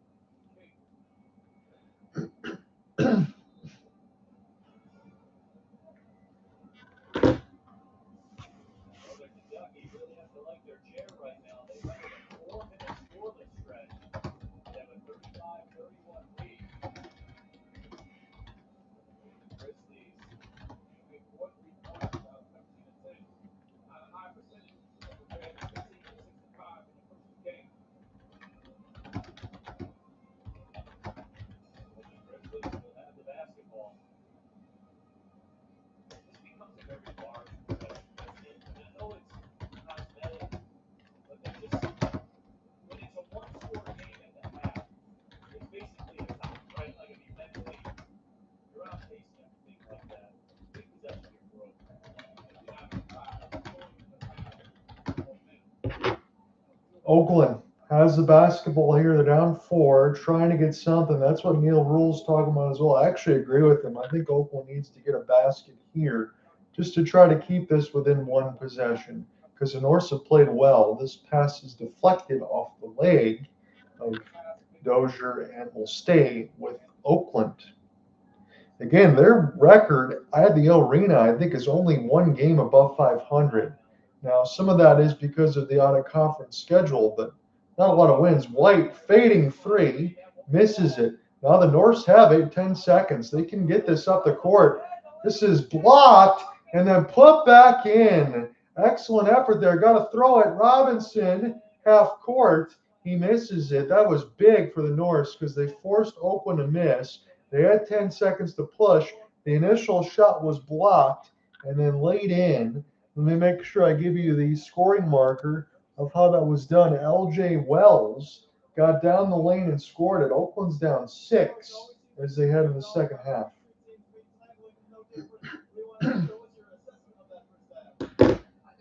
Kentucky really has to like their chair right now. They've had a 4-minute scoreless stretch. They have a 35-31 lead. Grizzlies shooting 43 points out of 13 attempts. On a high percentage of the game, 15 to 65 in the first game. The Grizzlies will have the basketball. This becomes a very large possession. And I know it's cosmetic, but they just, when it's a one-score game at the half, it's basically a tie, right? Like, I mean, mentally, you're on pace and everything like that. Big possession here for Oakland. If you're not going to tie, going to the half, Oakland has the basketball here. They're down 4, trying to get something. That's what Neil Rule's talking about as well. I actually agree with him. I think Oakland needs to get a basket here just to try to keep this within one possession because the Norse have played well. This pass is deflected off the leg of Dozier and will stay with Oakland. Again, their record at the arena, I think, is only one game above 500. Now, some of that is because of the out-of-conference schedule, but not a lot of wins. White fading 3, misses it. Now the Norse have 10 seconds. They can get this up the court. This is blocked and then put back in. Excellent effort there. Got to throw it. Robinson, half court. He misses it. That was big for the Norse because they forced Oakland to miss. They had 10 seconds to push. The initial shot was blocked and then laid in. Let me make sure I give you the scoring marker of how that was done. LJ Wells got down the lane and scored it. Oakland's down 6 as they head in the second half. I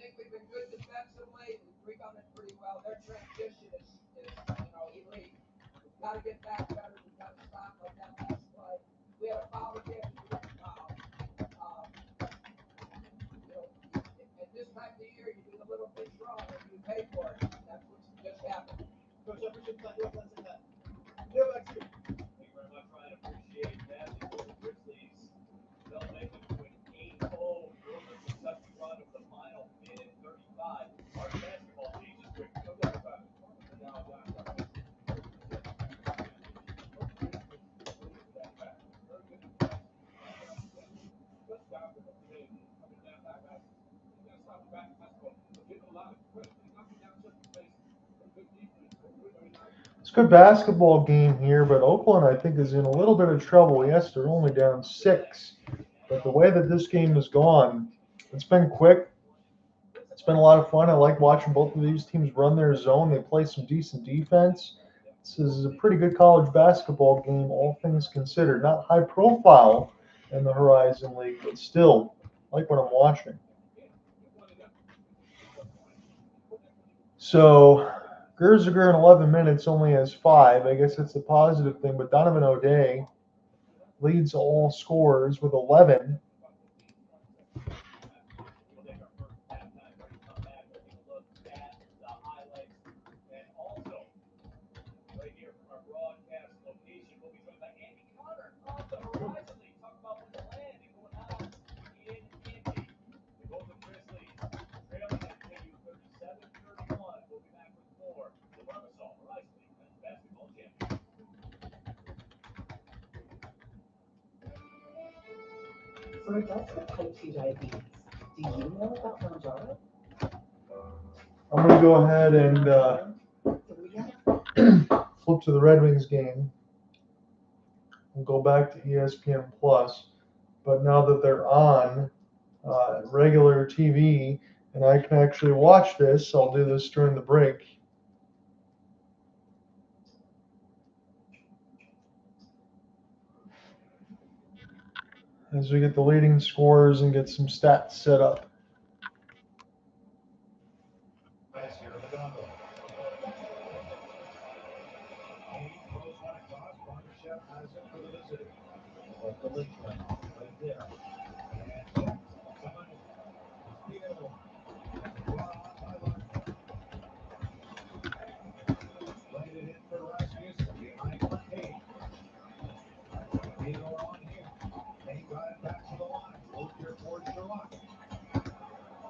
think we've been good defensively. We rebounded pretty well. Their transition is elite. We've got to get back better. We've got to stop like that last play. We had a foul again. We didn't foul. At this time of the year, you do the little things wrong and you pay for it. That's what's just happened. Coach, I appreciate that. You have to say that. Yeah, back to you. Thank you very much, Ryan. Appreciate that. The Golden Grizzlies fell back into an 8-0 Northern Kentucky run of the final minute 35. Our basketball changes quick. No doubt about it. It's a good basketball game here, but Oakland, I think, is in a little bit of trouble. Yes, they're only down 6. But the way that this game has gone, it's been quick. It's been a lot of fun. I like watching both of these teams run their zone. They play some decent defense. This is a pretty good college basketball game, all things considered. Not high profile in the Horizon League, but still, I like what I'm watching. So Gerziger in 11 minutes only has 5. I guess it's a positive thing, but Donovan O'Day leads all scorers with 11. We'll take our first halftime break. Come back, we'll take a look at the highlights. And also, right here from our broadcast location, we'll be joined by Andy Connor on the Horizon League. Talk about what's landing going on in Indy. The Golden Grizzlies trailing at KU 37-31. We'll be back with more. The Barbasol Horizon League men's basketball champions. For adults with type 2 diabetes, do you know about Mounjaro? I'm going to go ahead and 3 flip to the Red Wings game. We'll go back to ESPN Plus, but now that they're on regular TV and I can actually watch this, I'll do this during the break. As we get the leading scorers and get some stats set up.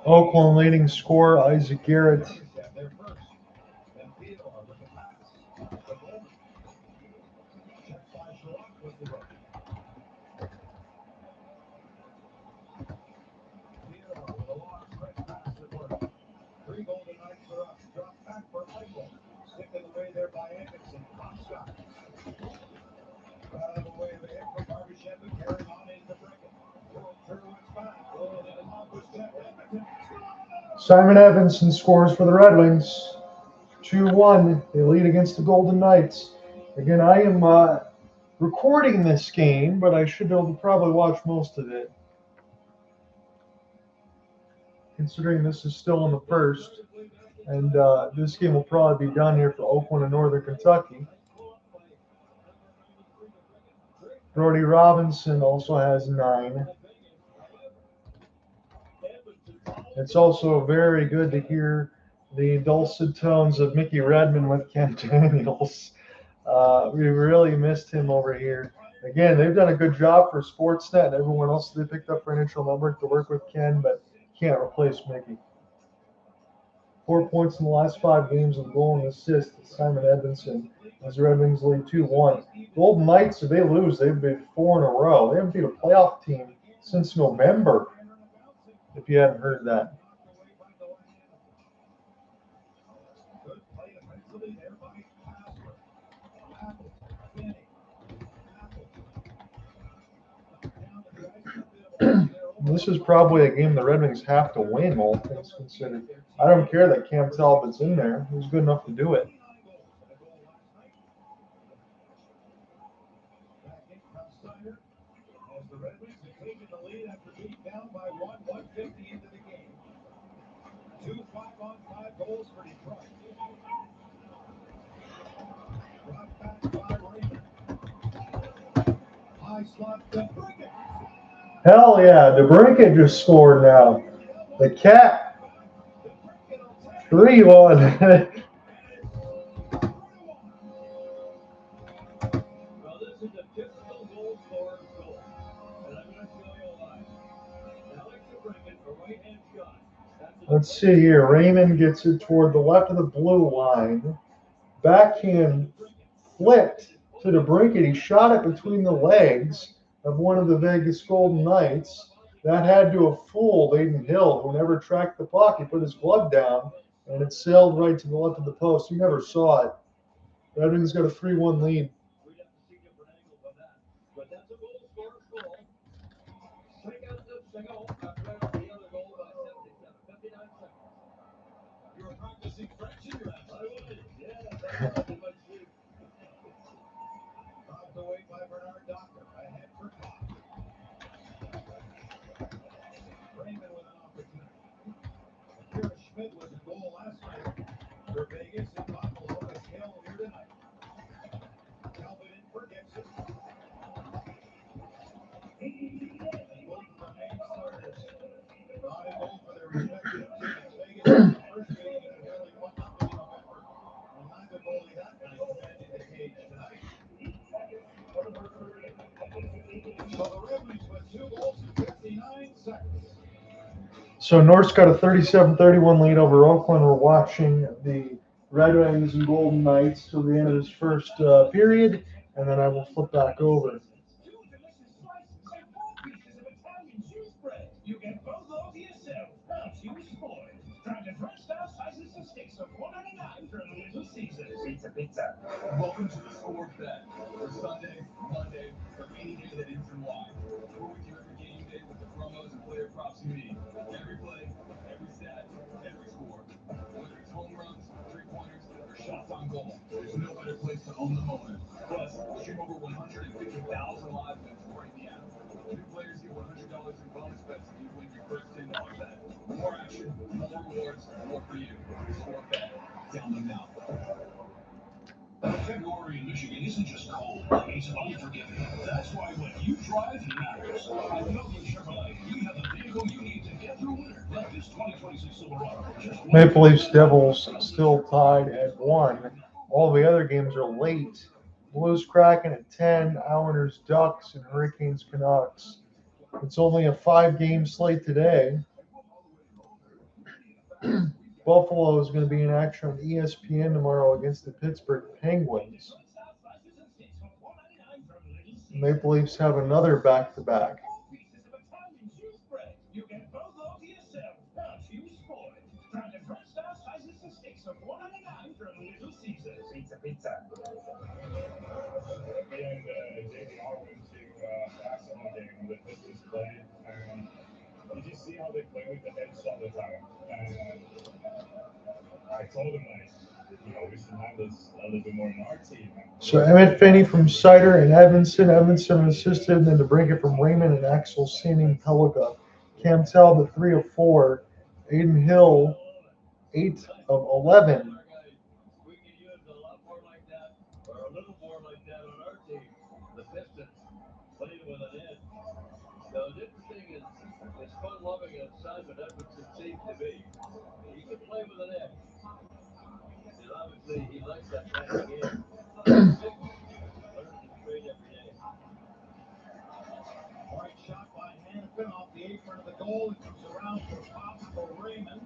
Oakland leading scorer Isaac Garrett. Simon Evanson scores for the Red Wings. 2-1. They lead against the Golden Knights. Again, I am recording this game, but I should be able to probably watch most of it, considering this is still in the first. And this game will probably be done here for Oakland and Northern Kentucky. Brody Robinson also has 9. It's also very good to hear the dulcet tones of Mickey Redmond with Ken Daniels. We really missed him over here. Again, they've done a good job for Sportsnet and everyone else they picked up for NHL Network to work with Ken, but can't replace Mickey. 4 points in the last 5 games with a goal and assist to Simon Edmondson as the Red Wings lead 2-1. Golden Knights, if they lose, they've been 4 in a row. They haven't beat a playoff team since November, if you hadn't heard that. This is probably a game the Red Wings have to win, all things considered. I don't care that Cam Talbot's in there. He's good enough to do it. Hell yeah, DeBrincat just scored now. The Cat. 3-1. Well, this is a typical goal scorer's goal. And I'm going to show you why. Alex DeBrincat, a right-hand shot. Let's see here. Raymond gets it toward the left of the blue line. Backhand flipped to DeBrincat. He shot it between the legs of one of the Vegas Golden Knights. That had to have fooled Aiden Hill, who never tracked the puck. He put his glove down, and it sailed right to the left of the post. He never saw it. Red Wings got a 3-1 lead. We'd have to see different angles on that. But that's a goal scorer's goal. Check out the other goal by 57, 59 seconds. You were practicing French in your I absence. was, yeah. That's in my sleep. Dropped away by Bernard Docker. Ahead for Cobb. Raymond with an opportunity. Akira Schmidt was a goal last night. So Norse got a 37-31 lead over Oakland. We're watching the Red Wings and Golden Knights till the end of this first period, and then I will flip back over. You get both those yourself. Now choose sport. Try different style sizes and sticks of $4.99 for the Little Caesars. Pizza, pizza. Welcome to the Sport Bet. For Sunday, Monday, or any day that ends in Y. We're with you every game day with the promos and player props you need. Every play, every stat, every score. Whether it's home runs, three-pointers, or shots on goal, there's no better place to own the moment. Plus, stream over 150,000 live bets right in the app. New players get $100 in bonus bets if you win your first $10 bet. More action, more rewards, more for you. Sport Bet. Download now. February in Michigan isn't just cold, it's unforgiving. That's why when you drive, it matters. At Oakland Chevrolet, we have the vehicle you need to get through winter. Like this 2026 Silverado. Maple Leafs Devils still tied at 1. All the other games are late. Blues Kraken at 10, Islanders Ducks, and Hurricanes Canucks. It's only a 5-game slate today. Buffalo is going to be in action on ESPN tomorrow against the Pittsburgh Penguins. Maple Leafs have another back-to-back. You get both those yourself. Now choose sport. Try different style sizes and sticks of $4.99 for Little Caesars. Pizza, pizza. And JVR went to basketball game that this is played, and did you see how they play with the heads all the time? And I told him, like, we should have this a little bit more in our team. So Emmett Finney from Sider and Evanson. Evanson assisted, and then to break it from Raymond and Axel Sanding Pelica. Cam Talbot 3 of 4. Aiden Hill 8 of 11. We could use a lot more like that, or a little more like that on our team. The Pistons playing with an edge. Now, the different thing is fun loving as Simon Edmondson seems to be. He can play with an edge. And obviously, he likes that kind of game. Learns to trade every day. All right, shot by Hannafin off the apron of the goal. It comes around for pop for Raymond.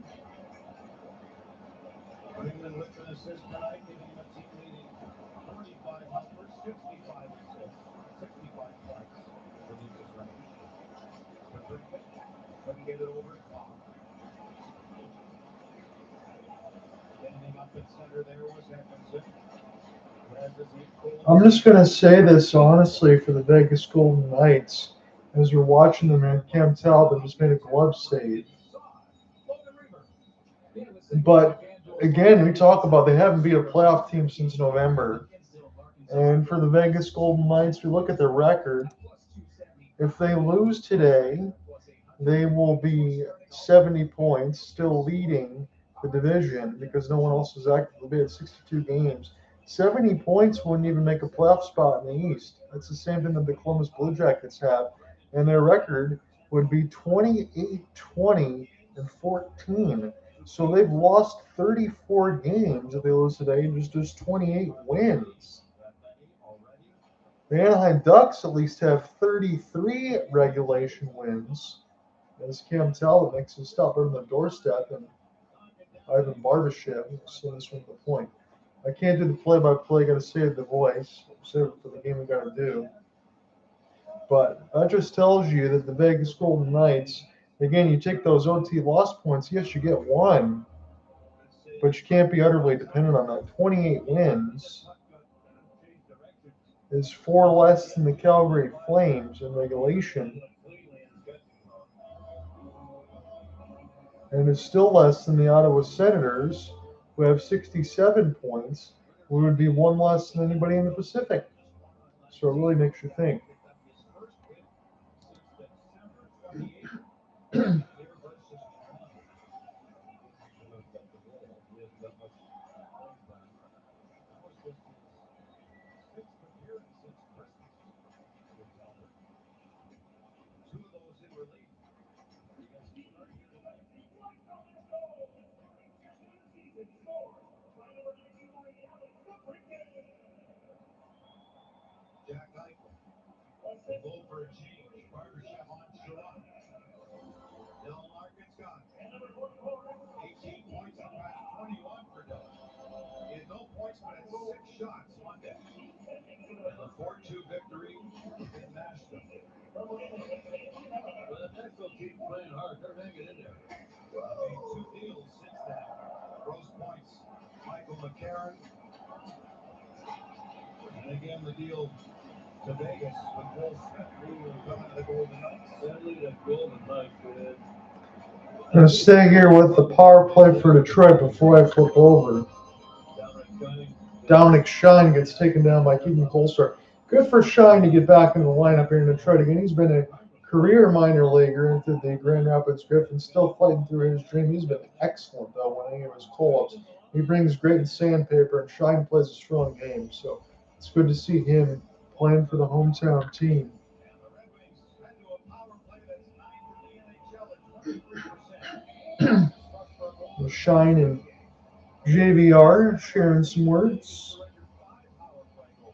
Raymond with an assist tonight, giving him a team leading 45 helpers, 65 assists, 65 points for Lucas Raymond. Couldn't get it over to Pop. Standing up at center there was Edmondson. I'm just going to say this honestly for the Vegas Golden Knights. As we're watching them, and Cam Talbot just made a glove save. But again, we talk about they haven't beat a playoff team since November. And for the Vegas Golden Knights, we look at their record. If they lose today, they will be 70 points, still leading the division because no one else is active. They'll be at 62 games. 70 points wouldn't even make a playoff spot in the East. That's the same thing that the Columbus Blue Jackets have. And their record would be 28-20 and 14. So they've lost 34 games if they lose today and just 28 wins. The Anaheim Ducks at least have 33 regulation wins. As Cam Talbot makes his stop on the doorstep, and Ivan Barbashev sends from the point. I can't do the play-by-play. Got to save the voice. Save it for the game we got to do. But that just tells you that the Vegas Golden Knights, again, you take those OT loss points. Yes, you get one, but you can't be utterly dependent on that. 28 wins is 4 less than the Calgary Flames in regulation. And it's still less than the Ottawa Senators, who have 67 points, who would be 1 less than anybody in the Pacific. So it really makes you think. Jack Eichel. Over G. I'm going to stay here with the power play for Detroit before I flip over. Dominic Shine gets taken down by Keegan Colstar. Good for Shine to get back in the lineup here in Detroit again. He's been a career minor leaguer into the Grand Rapids Griffins, still fighting through his dream. He's been excellent, though, winning his call-ups. He brings great sandpaper, and Shine plays a strong game. So it's good to see him playing for the hometown team. Shine and JVR sharing some words.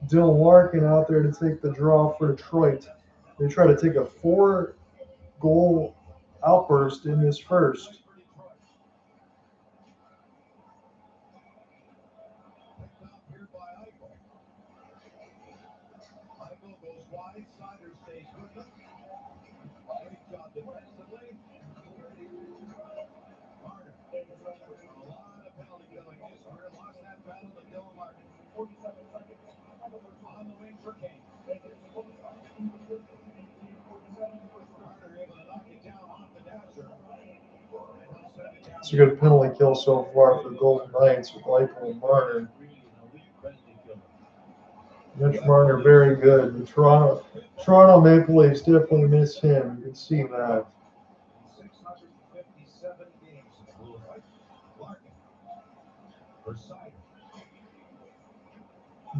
Dylan Larkin out there to take the draw for Detroit. They try to take a 4-goal outburst in this first. It's a good penalty kill so far for the Golden Knights with Eichel and Marner. Mitch Marner, very good. The Toronto Maple Leafs definitely miss him. You can see that.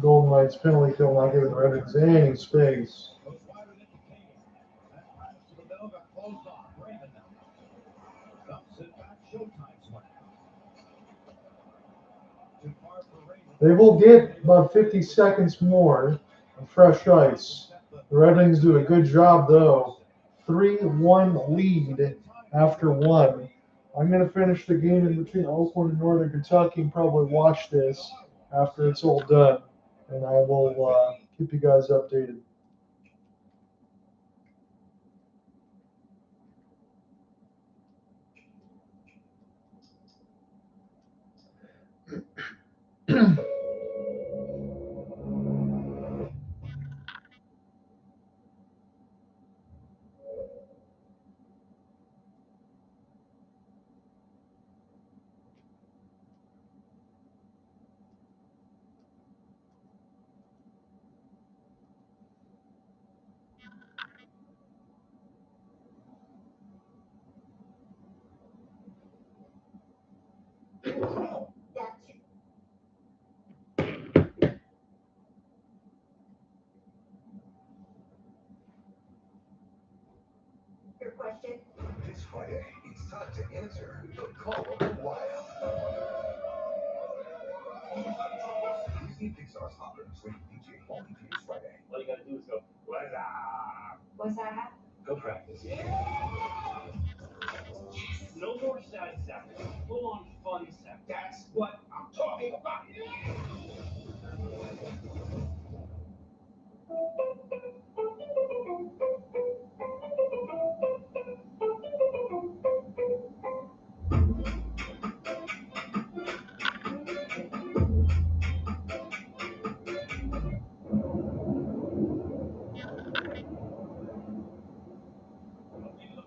Golden Knights penalty kill not giving the Red Wings any space. They will get about 50 seconds more of fresh ice. The Red Wings do a good job, though. 3-1 lead after one. I'm going to finish the game in between Oakland and Northern Kentucky and probably watch this after it's all done. And I will keep you guys updated. Question. This Friday, it's time to answer the call of the wild. Disney Pixar's Hopper Swing DJ only to this Friday. All you gotta do is go, what's up? What's that? Go practice. No more sad sack. Full on fun sack. That's what I'm talking about.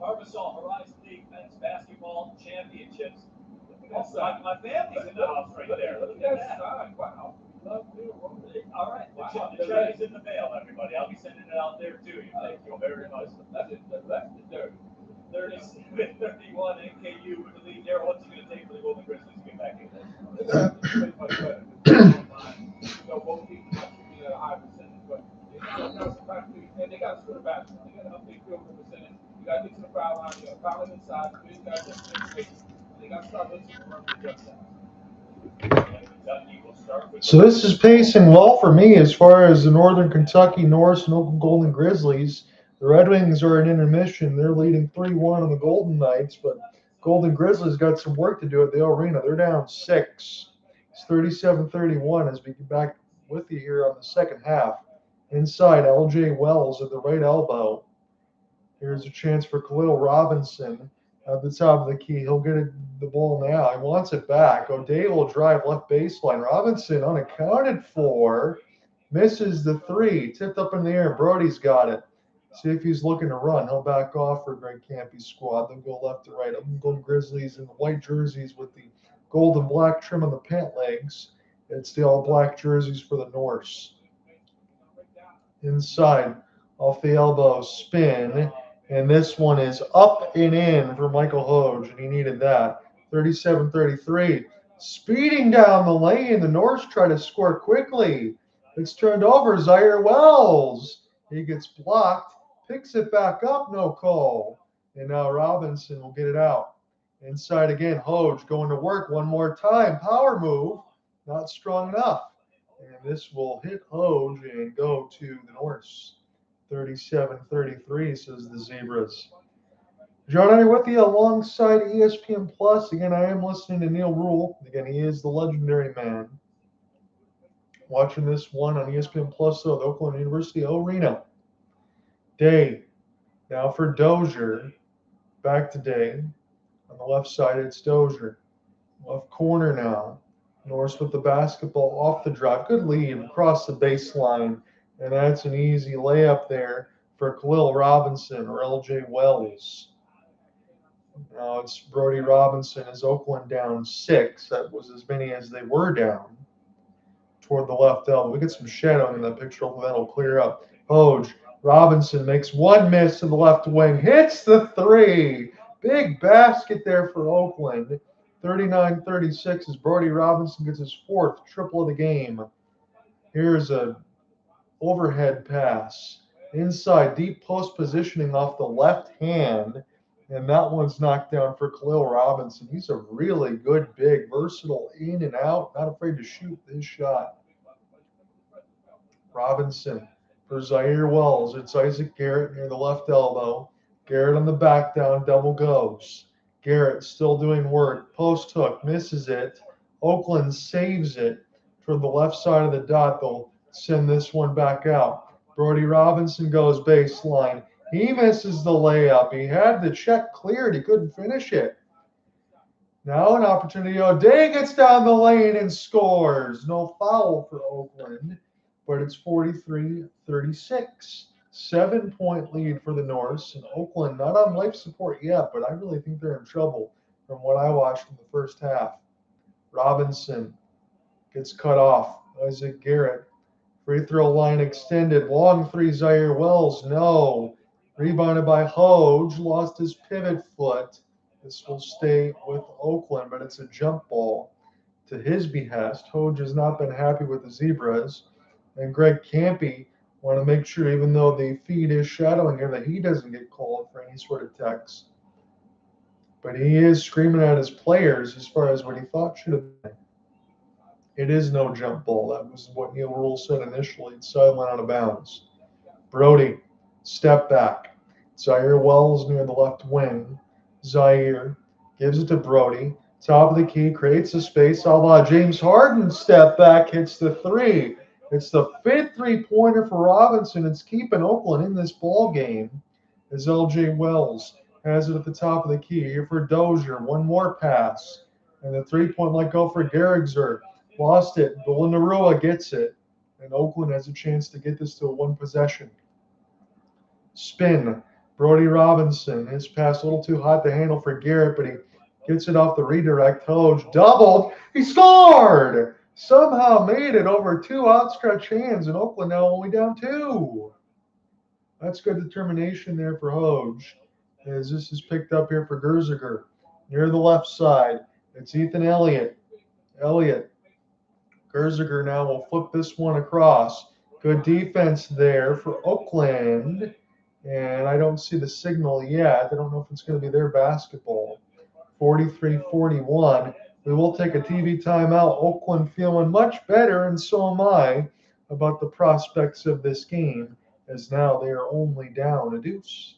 Barbasol Horizon League Men's Basketball Championships. My family's in the house right there. Look at that. Wow. All right. The check is in the mail, everybody. I'll be sending it out there to you. Thank you very much. That's the 37-31 NKU with the lead there. What's it going to take for the Golden Grizzlies to get back in there? Both teams have to be at a high percentage, but they got to score back. They got to up their field goal percentage. You got to get to the foul line. You got to foul it inside. You got to get they got to start listening to the just So this is pacing well for me as far as the Northern Kentucky Norse and Oakland Golden Grizzlies. The Red Wings are in intermission. They're leading 3-1 on the Golden Knights, but Golden Grizzlies got some work to do at the arena. They're down 6. It's 37-31 as we get back with you here on the second half. Inside, L.J. Wells at the right elbow. Here's a chance for Khalil Robinson at the top of the key. He'll get the ball now. He wants it back. O'Day will drive left baseline. Robinson unaccounted for. Misses the 3. Tipped up in the air. Brody's got it. See if he's looking to run. He'll back off for Greg Campy's squad. They'll go left to right. Oakland Grizzlies in the white jerseys with the gold and black trim on the pant legs. It's the all black jerseys for the Norse. Inside, off the elbow, spin. And this one is up and in for Michael Hoge, and he needed that. 37-33. Speeding down the lane. The Norse try to score quickly. It's turned over. Zaire Wells. He gets blocked. Picks it back up. No call. And now Robinson will get it out. Inside again. Hoge going to work one more time. Power move. Not strong enough. And this will hit Hoge and go to the Norse. 37-33, says the Zebras. John Henry with you alongside ESPN Plus. Again, I am listening to Neil Rule. Again, he is the legendary man. Watching this one on ESPN Plus, though, the Oakland University Arena. Day. Now for Dozier. Back to Day. On the left side, it's Dozier. Left corner now. Norse with the basketball off the drive. Good lead across the baseline. And that's an easy layup there for Khalil Robinson or L.J. Wells. Now it's Brody Robinson as Oakland down 6. That was as many as they were down toward the left elbow. We get some shadowing in that picture. Hopefully that'll clear up. Hoge. Robinson makes one miss to the left wing. Hits the 3. Big basket there for Oakland. 39-36 as Brody Robinson gets his 4th triple of the game. Here's a overhead pass. Inside, deep post positioning off the left hand. And that one's knocked down for Khalil Robinson. He's a really good, big, versatile in and out. Not afraid to shoot his shot. Robinson for Zaire Wells. It's Isaac Garrett near the left elbow. Garrett on the back down, double goes. Garrett still doing work. Post hook, misses it. Oakland saves it toward the left side of the dot. They'll send this one back out. Brody Robinson goes baseline. He misses the layup. He had the check cleared. He couldn't finish it. Now an opportunity. O'Day gets down the lane and scores. No foul for Oakland, but it's 43-36. 7-point lead for the Norse. And Oakland not on life support yet, but I really think they're in trouble from what I watched in the first half. Robinson gets cut off. Isaac Garrett. Free throw line extended. Long 3, Zaire Wells. No. Rebounded by Hoge. Lost his pivot foot. This will stay with Oakland, but it's a jump ball to his behest. Hoge has not been happy with the Zebras. And Greg Campy want to make sure, even though the feed is shadowing him, that he doesn't get called for any sort of text. But he is screaming at his players as far as what he thought should have been. It is no jump ball. That was what Neil Rule said initially. It's sideline out of bounds. Brody, step back. Zaire Wells near the left wing. Zaire gives it to Brody. Top of the key, creates a space. A la James Harden, step back, hits the 3. It's the 5th three-pointer for Robinson. It's keeping Oakland in this ball game as L.J. Wells has it at the top of the key. Here for Dozier. One more pass. And the three-point let go for Garrigzer. Lost it. Belinarua gets it. And Oakland has a chance to get this to a one possession. Spin. Brody Robinson. His pass a little too hot to handle for Garrett, but he gets it off the redirect. Hoge doubled. He scored! Somehow made it over 2 outstretched hands, and Oakland now only down 2. That's good determination there for Hoge, as this is picked up here for Gerziger. Near the left side, it's Ethan Elliott. Gerziger now will flip this one across. Good defense there for Oakland. And I don't see the signal yet. I don't know if it's going to be their basketball. 43-41. We will take a TV timeout. Oakland feeling much better, and so am I, about the prospects of this game. as now they are only down a deuce.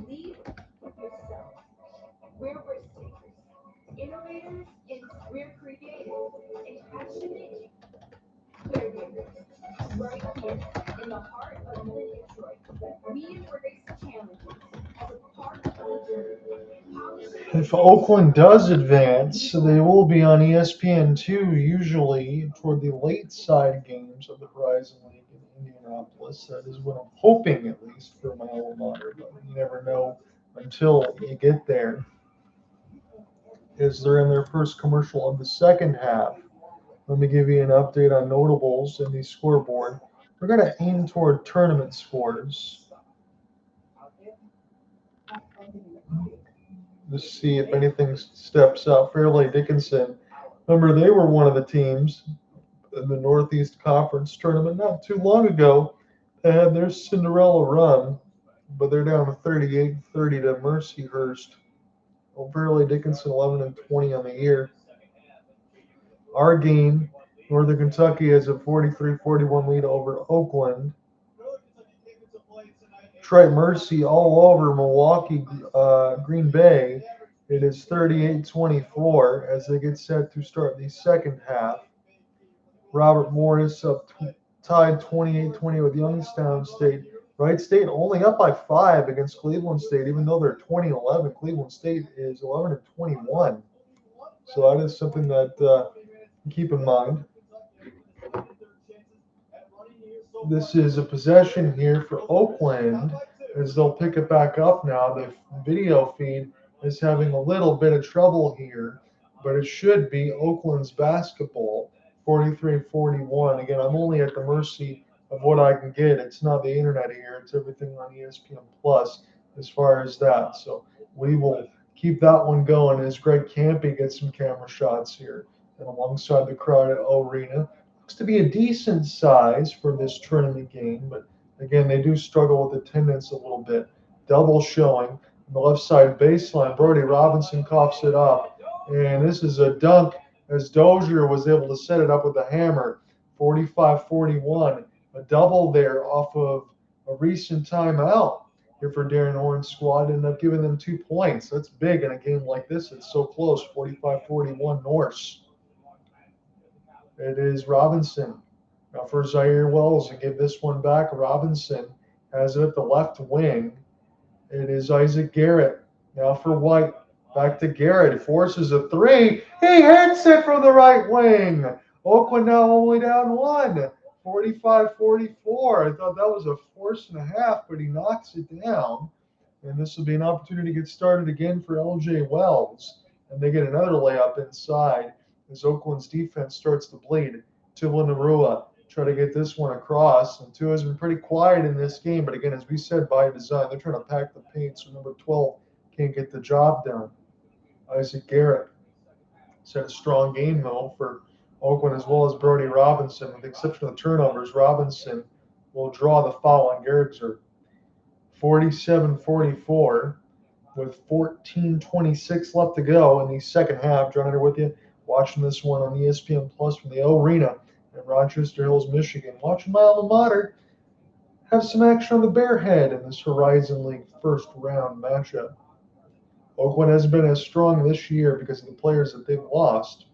Lead yourself. We're risk takers, innovators, and we're creative and passionate. We're givers. Right here in the heart of Detroit, we embrace challenges as a part of the journey. If Oakland does advance, they will be on ESPN2 usually toward the late side games of the Horizon League in Indianapolis. That is what I'm hoping, at least, for my alma mater, but you never know until you get there. As they're in their first commercial of the second half, let me give you an update on notables in the scoreboard. We're going to aim toward tournament scores. Let's see if anything steps up. Fairleigh Dickinson, remember they were one of the teams in the Northeast Conference tournament not too long ago. They had their Cinderella run, but they're down to 38-30 to Mercyhurst. Well, Fairleigh Dickinson 11-20 on the year. Our game, Northern Kentucky has a 43-41 lead over Oakland. Detroit Mercy all over Milwaukee, Green Bay. It is 38-24 as they get set to start the second half. Robert Morris tied 28-20 with Youngstown State. Wright State only up by 5 against Cleveland State, even though they're 20-11. Cleveland State is 11-21. So that is something that keep in mind. This is a possession here for Oakland as they'll pick it back up now. The video feed is having a little bit of trouble here, but it should be Oakland's basketball, 43-41. Again, I'm only at the mercy of what I can get. It's not the internet here. It's everything on ESPN Plus as far as that. So we will keep that one going as Greg Campy gets some camera shots here. And alongside the crowd at Arena. Looks to be a decent size for this tournament game, but again, they do struggle with attendance a little bit. Double showing on the left side baseline. Brody Robinson coughs it up, and this is a dunk as Dozier was able to set it up with a hammer. 45-41, a double there off of a recent timeout here for Darren Horn's squad. Ended up giving them 2 points. That's big in a game like this. It's so close, 45-41 Norse. It is Robinson. Now for Zaire Wells to give this one back. Robinson has it at the left wing. It is Isaac Garrett. Now for White. Back to Garrett. Forces a 3. He hits it from the right wing. Oakland now only down 1. 45-44. I thought that was a force and a half, but he knocks it down. And this will be an opportunity to get started again for LJ Wells. And they get another layup inside as Oakland's defense starts to bleed. Tua Narua try to get this one across. And Tua has been pretty quiet in this game. But again, as we said, by design, they're trying to pack the paint. So number 12 can't get the job done. Isaac Garrett has had a strong game, though, for Oakland as well as Brody Robinson. With the exception of the turnovers, Robinson will draw the foul on Gertzer. 47-44 with 14:26 left to go in the second half. John Hunter with you, watching this one on ESPN Plus from the Arena in Rochester Hills, Michigan. Watching my alma mater have some action on the Bearhead in this Horizon League first round matchup. Oakland has been as strong this year because of the players that they've lost.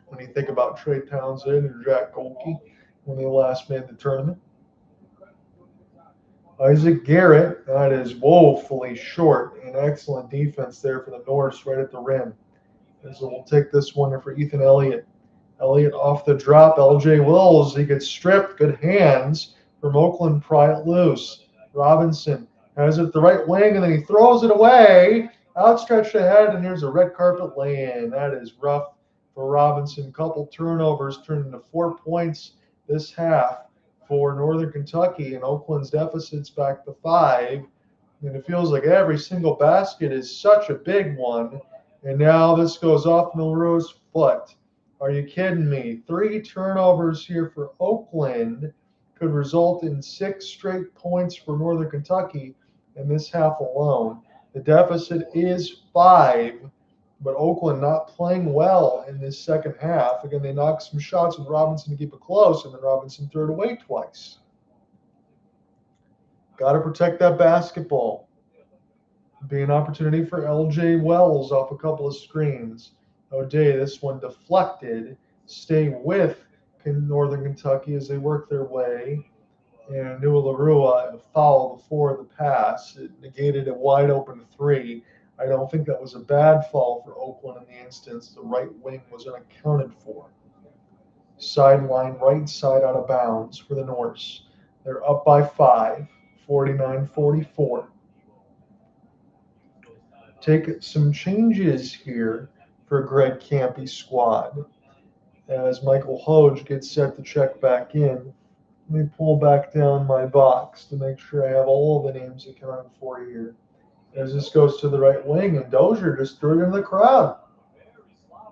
When you think about Trey Townsend and Jack Golke when they last made the tournament, Isaac Garrett, that is woefully short, and excellent defense there for the Norse right at the rim. And so we'll take this one for Ethan Elliott. Elliott off the drop. LJ Wills, he gets stripped. Good hands from Oakland, pry it loose. Robinson has it at the right wing, and then he throws it away. Outstretched ahead, and here's a red carpet lay-in. That is rough for Robinson. Couple turnovers turned into 4 points this half for Northern Kentucky, and Oakland's deficit's back to 5. And it feels like every single basket is such a big one. And now this goes off Milroe's foot. Are you kidding me? 3 turnovers here for Oakland could result in 6 straight points for Northern Kentucky in this half alone. The deficit is 5, but Oakland not playing well in this second half. Again, they knocked some shots with Robinson to keep it close, and then Robinson threw it away twice. Got to protect that basketball. Be an opportunity for LJ Wells off a couple of screens. O'Day, this one deflected. Stay with Northern Kentucky as they work their way. And Nualarua, a foul before the pass. It negated a wide open 3. I don't think that was a bad fall for Oakland in the instance. The right wing was unaccounted for. Sideline, right side out of bounds for the Norse. They're up by 5, 49-44. Take some changes here for Greg Campy's squad as Michael Hoge gets set to check back in. Let me pull back down my box to make sure I have all of the names accounted for here. As this goes to the right wing, and Dozier just threw it in the crowd.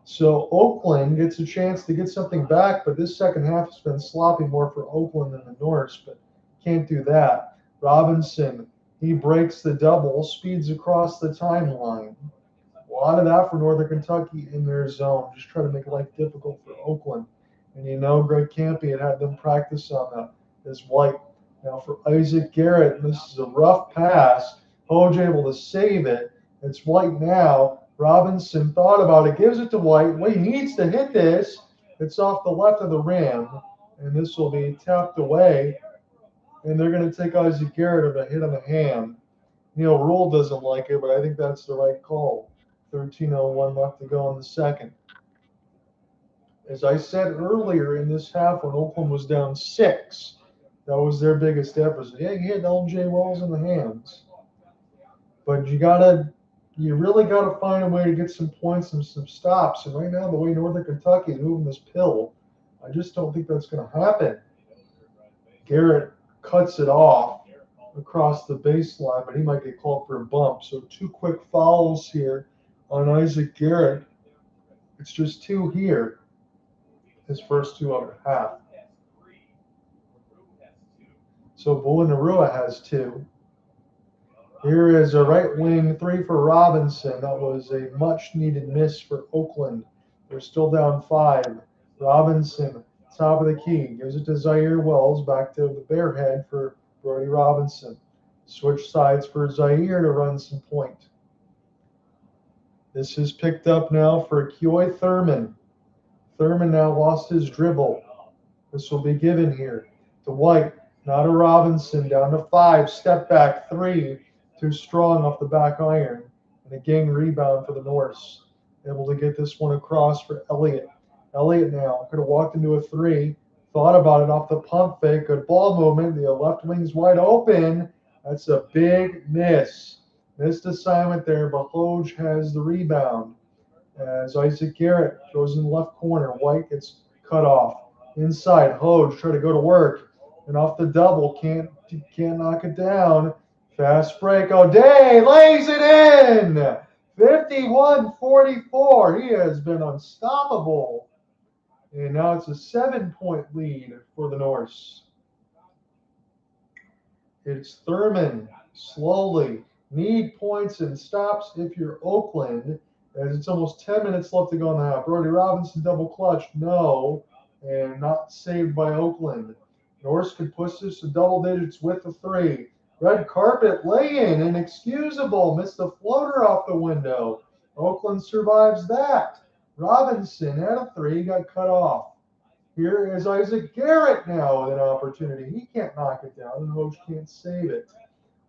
So Oakland gets a chance to get something back, but this second half has been sloppy more for Oakland than the Norse, but can't do that. Robinson, he breaks the double, speeds across the timeline. A lot of that for Northern Kentucky in their zone, just try to make life difficult for Oakland. And you know Greg Campy had them practice on that. This White. Now for Isaac Garrett, this is a rough pass. Hoge able to save it. It's White now. Robinson thought about it, gives it to White. Well, he needs to hit this. It's off the left of the rim, and this will be tapped away. And they're going to take Isaac Garrett with a hit on the hand. Neil Rule doesn't like it, but I think that's the right call. 13:01 left to go in the second. As I said earlier in this half when Oakland was down 6, that was their biggest deficit. Yeah, you hit LJ Wells in the hands. But you really got to find a way to get some points and some stops. And right now, the way Northern Kentucky is moving this pill, I just don't think that's going to happen. Garrett cuts it off across the baseline, but he might get called for a bump. So 2 quick fouls here on Isaac Garrett. It's just 2 here. His first 2 of the half. So Buonarua has 2. Here is a right wing 3 for Robinson. That was a much needed miss for Oakland. They're still down 5. Robinson, top of the key, gives it to Zaire Wells, back to the Bearhead for Brody Robinson. Switch sides for Zaire to run some point. This is picked up now for Kioy Thurman. Thurman now lost his dribble. This will be given here to White, not a Robinson, down to 5. Step back 3. Too strong off the back iron. And a gang rebound for the Norse. Able to get this one across for Elliott. Elliott now could have walked into a 3. Thought about it off the pump fake. Good ball movement. The left wing's wide open. That's a big miss. Missed assignment there, but Hoge has the rebound. As Isaac Garrett goes in the left corner. White gets cut off. Inside, Hoge try to go to work. And off the double, can't knock it down. Fast break. O'Day lays it in. 51-44. He has been unstoppable. And now it's a 7-point lead for the Norse. It's Thurman slowly. Need points and stops if you're Oakland, as it's almost 10 minutes left to go in the half. Brody Robinson double clutch. No. And not saved by Oakland. Norse could push this to double digits with the 3. Red carpet lay-in, inexcusable. Missed the floater off the window. Oakland survives that. Robinson had a 3, got cut off. Here is Isaac Garrett now with an opportunity. He can't knock it down, and Hoge can't save it.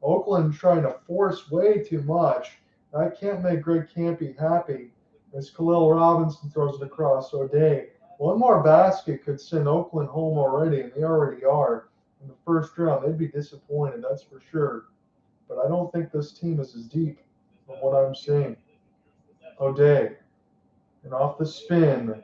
Oakland trying to force way too much. That can't make Greg Campy happy as Khalil Robinson throws it across O'Day. One more basket could send Oakland home already, and they already are. In the first round, they'd be disappointed, that's for sure. But I don't think this team is as deep from what I'm seeing. O'Day. And off the spin.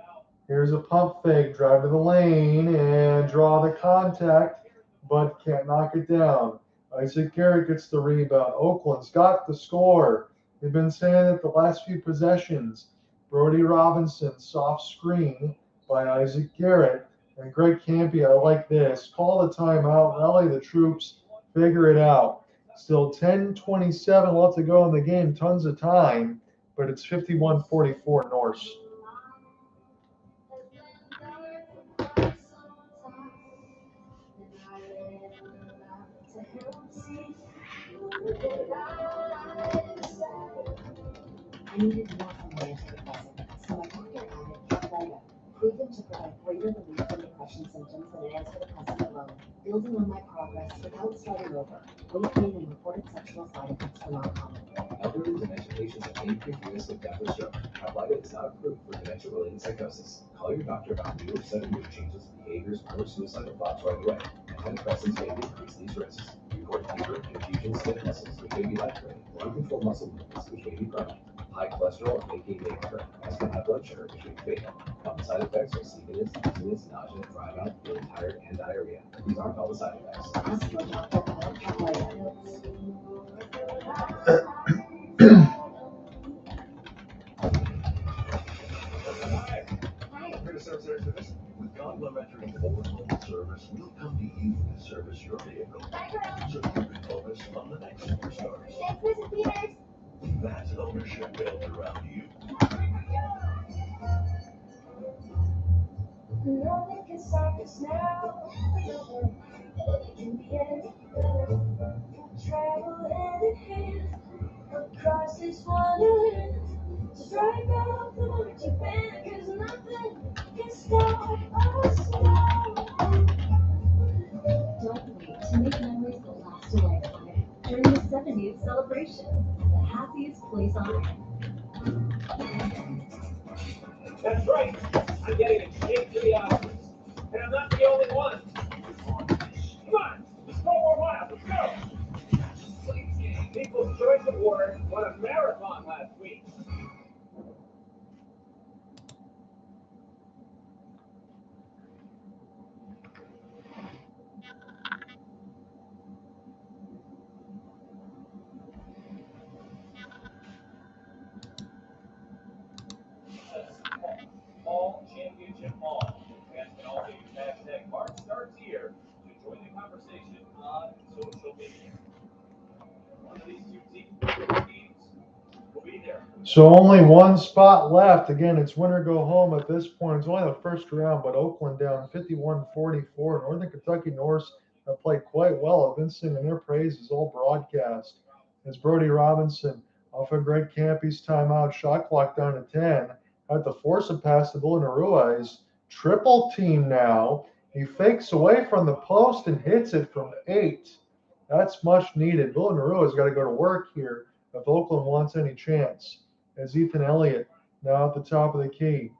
Here's a pump fake, drive to the lane, and draw the contact, but can't knock it down. Isaac Garrett gets the rebound. Oakland's got the score. They've been saying it the last few possessions. Brody Robinson, soft screen by Isaac Garrett. And Greg Campy, I like this. Call the timeout, rally the troops, figure it out. Still 10:27 left to go in the game, tons of time, but it's 51-44 Norse. I needed more from my antidepressant, so my doctor added Caplyta, proven to provide greater relief from depression symptoms than an antidepressant alone, building on my progress without starting over. Weight gain and reported sexual side effects were not common. Elderly dementia patients have increased risk of death or stroke. Caplyta is not approved for dementia-related psychosis. Call your doctor about new or sudden mood changes, behaviors, or suicidal thoughts right away. Antidepressants may decrease these risks. Report fever, confusion, stiff muscles, which may be life-threatening, or uncontrolled muscle movements, which may be chronic. High cholesterol and weight gain may occur, as can high blood sugar, which may be fatal. Common side effects are sleepiness, dizziness, nausea, dry mouth, feeling tired, and diarrhea. These aren't all the side effects. Ask your doctor about Caplyta. Here to serve service. With complimentary Ford Mobile service, we'll come to you to service your vehicle. So you can focus on the next superstars. Thanks, Mrs. Peters. That's ownership built around you. Nothing can stop us now. In the end, travel hand in hand across this wonderland. Strike out the mighty band, 'cause nothing can stop us now. Don't wait to make memories that last a lifetime during the 70th celebration at the happiest place on earth. That's right. I'm getting a shake to the Oscars. And I'm not the only one. Come on, let's go more miles. Let's go. People's Choice Award won a marathon last week. All Championship All. Basketball News hashtag March starts here to join the conversation on social media. One of these two teams will be there. So only one spot left. Again, it's win or go home at this point. It's only the first round, but Oakland down 51-44. Northern Kentucky Norse have played quite well. I've been singing their praises all broadcast. As Brody Robinson off of Greg Campy's timeout, shot clock down to 10. Had to force a pass to Villanueva. Triple team now. He fakes away from the post and hits it from 8. That's much needed. Villanueva's got to go to work here if Oakland wants any chance. As Ethan Elliott now at the top of the key.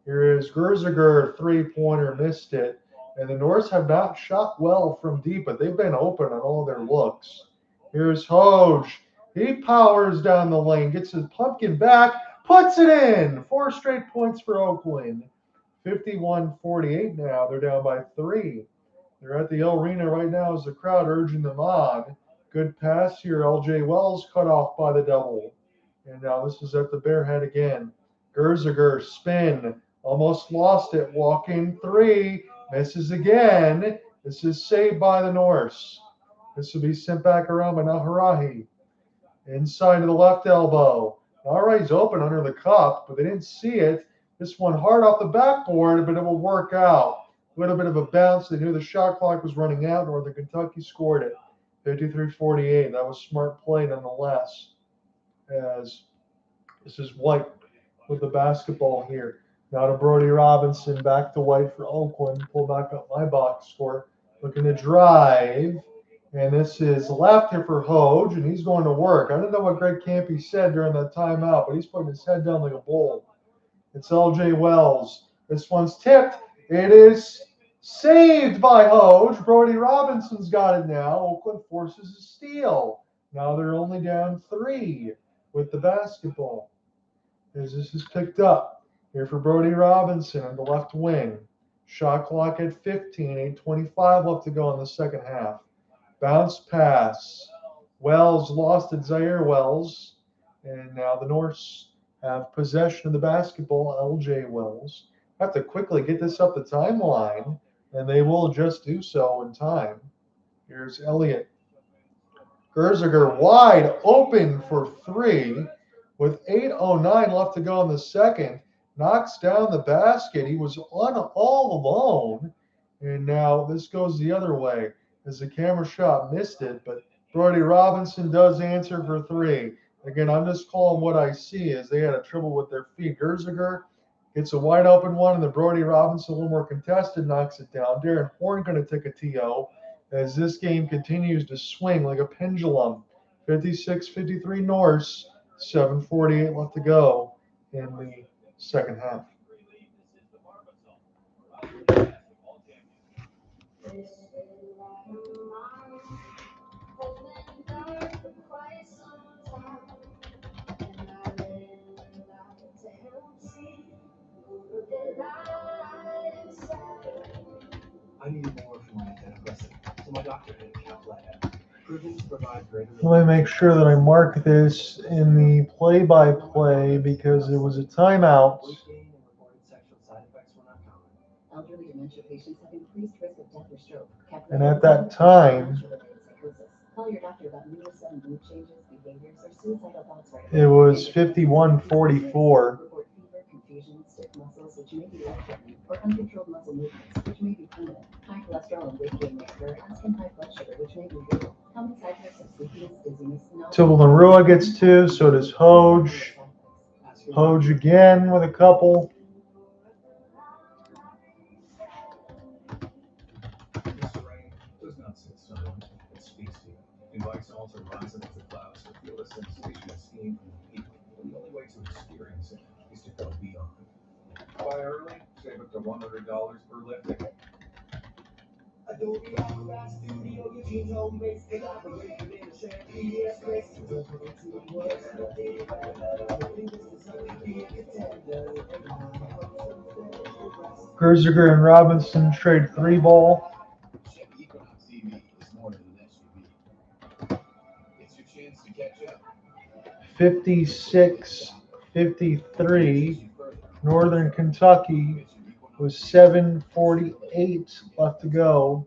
Here is Gerziger, three-pointer, missed it. And the Norse have not shot well from deep, but they've been open on all their looks. Here's Hoge. He powers down the lane, gets his pumpkin back, puts it in. 4 straight points for Oakland. 51-48 now. They're down by 3. They're at the arena right now as the crowd urging them on. Good pass here. LJ Wells cut off by the double. And now this is at the Bearhead again. Gerziger, spin. Almost lost it. Walking 3. Misses again. This is saved by the Norse. This will be sent back around by Naharahi. Inside to the left elbow. All right, he's open under the cup, but they didn't see it. This one hard off the backboard, but it will work out. A little bit of a bounce. They knew the shot clock was running out. Northern Kentucky scored it. 53-48. That was smart play nonetheless. As this is White with the basketball here. Now to Brody Robinson, back to white for Oakland. Pull back up my box score. Looking to drive. And this is left here for Hoge, and he's going to work. I don't know what Greg Campy said during that timeout, but he's putting his head down like a bull. It's LJ Wells. This one's tipped. It is saved by Hoge. Brody Robinson's got it now. Oakland forces a steal. Now they're only down 3 with the basketball. As this is picked up here for Brody Robinson on the left wing. Shot clock at 15, 8:25 left to go in the second half. Bounce pass. Wells lost it, Zaire Wells. And now the Norse have possession of the basketball. LJ Wells have to quickly get this up the timeline, and they will just do so in time. Here's Elliott. Gerziger wide open for 3 with 8:09 left to go in the second. Knocks down the basket. He was on all alone, and now this goes the other way as the camera shot missed it, but Brody Robinson does answer for 3. Again, I'm just calling what I see as they had a trouble with their feet. Gerziger gets a wide open one, and the Brody Robinson, a little more contested, knocks it down. Darren Horn going to take a TO as this game continues to swing like a pendulum. 56-53 Norse, 7:48 left to go in the second half. I needed more for my antidepressant, so my doctor had Caplyta, proven to provide greater. Let me make sure that I mark this in the play-by-play because it was a timeout. Elderly dementia patients have increased risk of death or stroke. And at that time, Call your doctor about new sudden mood changes, behaviors, or suicidal thoughts right it was 51-44. Report fever, confusion, stiff muscles, which may be life-threatening, or uncontrolled muscle movements, which may be permanent. High cholesterol and weight gain may occur, as can high blood sugar, which may be fatal. Common side effects of sleepiness, dizziness, Tibulan gets 2, so does Hoge. Hoge again with a couple. Mr. Rain does not sit silent. It speaks to you. Invites all to rise into the clouds to feel the sensation of steam from the peak. And the only way to experience it is to go beyond. Buy early, save up to $100 per lifting. Adobe Acrobat Studio, your team's home base, collaborate within a shared PDF space. Gerziger and Robinson trade 3 ball. Chevy Equinox EV is more than an SUV. It's your chance to catch up. 56-53. Northern Kentucky with 7:48 left to go.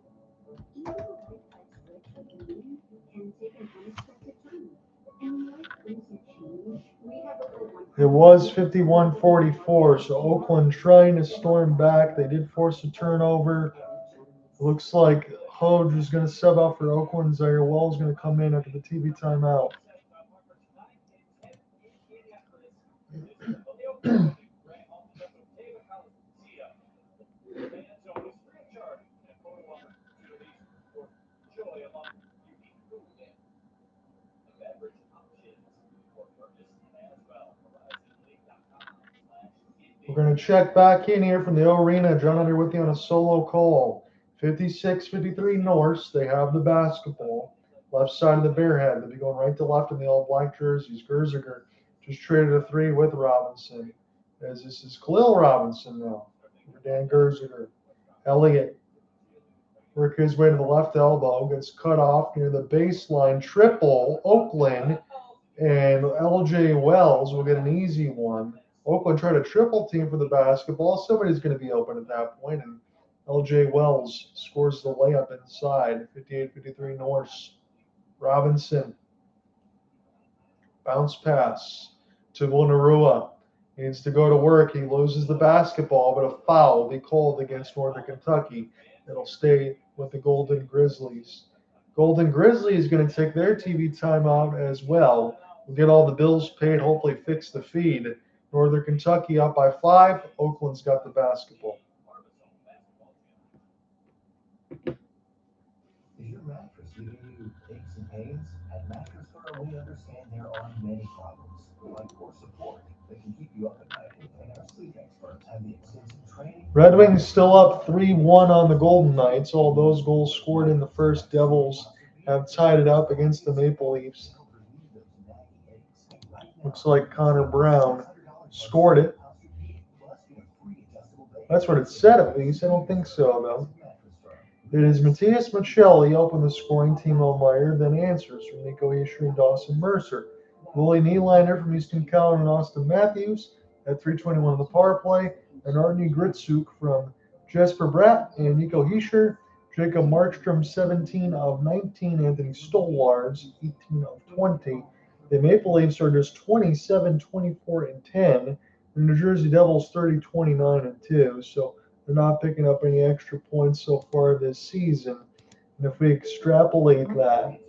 It was 51-44, so Oakland trying to storm back. They did force a turnover. It looks like Hoge is going to sub out for Oakland. Zaire Wells is going to come in after the TV timeout. We're going to check back in here from the arena. John Under with you on a solo call. 56-53 Norse. They have the basketball. Left side of the Bearhead. They'll be going right to left in the all black jerseys. Gerziger just traded a 3 with Robinson. As this is Khalil Robinson now for Dan Gerziger. Elliott work his way to the left elbow. Gets cut off near the baseline. Triple Oakland. And LJ Wells will get an easy one. Oakland tried a triple team for the basketball. Somebody's going to be open at that point, and LJ Wells scores the layup inside. 58-53 Norse. Robinson. Bounce pass to Lunarua. Needs to go to work. He loses the basketball, but a foul will be called against Northern Kentucky. It'll stay with the Golden Grizzlies. Golden Grizzlies is going to take their TV timeout as well. We'll get all the bills paid, hopefully fix the feed. Northern Kentucky up by 5. Oakland's got the basketball. Is your mattress giving you aches and pains? At Mattress Firm, we understand there are many problems, like poor support that can keep you up at night, and our sleep experts have the extensive training. Red Wings still up 3-1 on the Golden Knights. All those goals scored in the first. Devils have tied it up against the Maple Leafs. Looks like Connor Brown scored it. That's what it said, at least. I don't think so, though. It is Matthias Michelli opened the scoring. Timo Meyer then answers from Nico Hischier and Dawson Mercer. Willie Nylander from Easton Cowan and Austin Matthews at 3:21 on the power play. And Artemi Gritsuk from Jesper Bratt and Nico Hischier. Jacob Markstrom, 17 of 19. Anthony Stolarz, 18 of 20. The Maple Leafs are just 27, 24, and 10. The New Jersey Devils 30, 29, and 2. So they're not picking up any extra points so far this season. And if we extrapolate that,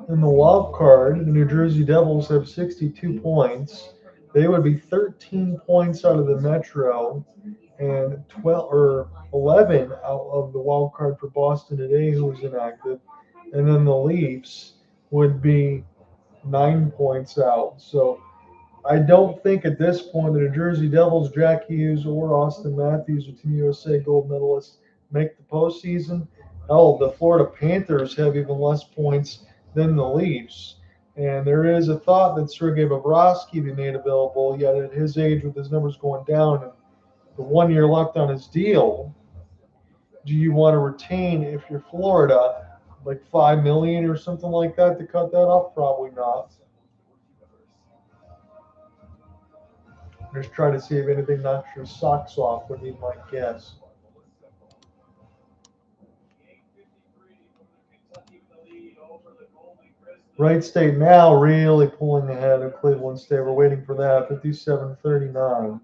in the wild card, the New Jersey Devils have 62 points. They would be 13 points out of the Metro and 12 or 11 out of the wild card for Boston today, who is inactive. And then the Leafs would be 9 points out. So I don't think at this point the New Jersey Devils, Jack Hughes, or Austin Matthews, or Team USA gold medalists, make the postseason. Hell, the Florida Panthers have even less points than the Leafs. And there is a thought that Sergei Bobrovsky be made available, yet at his age, with his numbers going down and the 1 year left on his deal, do you want to retain, if you're Florida, like $5 million or something like that to cut that off? Probably not. Just try to see if anything knocks your socks off would be my guess. Wright State now really pulling ahead of Cleveland State. We're waiting for that, 57-39.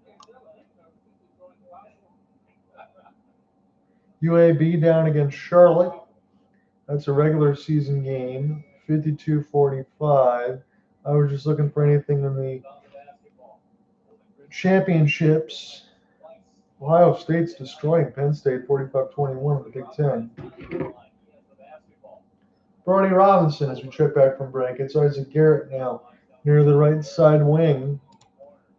UAB down against Charlotte. That's a regular season game, 52-45. I was just looking for anything in the championships. Ohio State's destroying Penn State 45-21 in the Big Ten. Brody Robinson as we check back from break. It's Isaac Garrett now near the right side wing.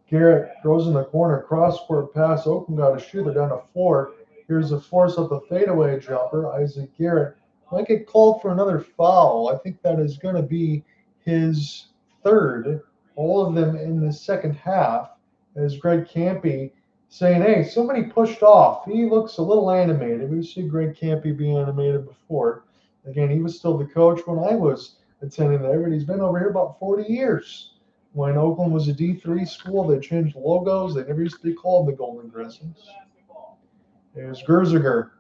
Garrett throws in the corner, cross-court pass. Oakland got a shooter down to 4. Here's a force up the fadeaway jumper. Isaac Garrett might get called for another foul. I think that is going to be his third. All of them in the second half. As Greg Campy saying, hey, somebody pushed off. He looks a little animated. We've seen Greg Campy be animated before. Again, he was still the coach when I was attending there, but he's been over here about 40 years. When Oakland was a D3 school, they changed logos. They never used to be called the Golden Grizzlies. There's Gerziger.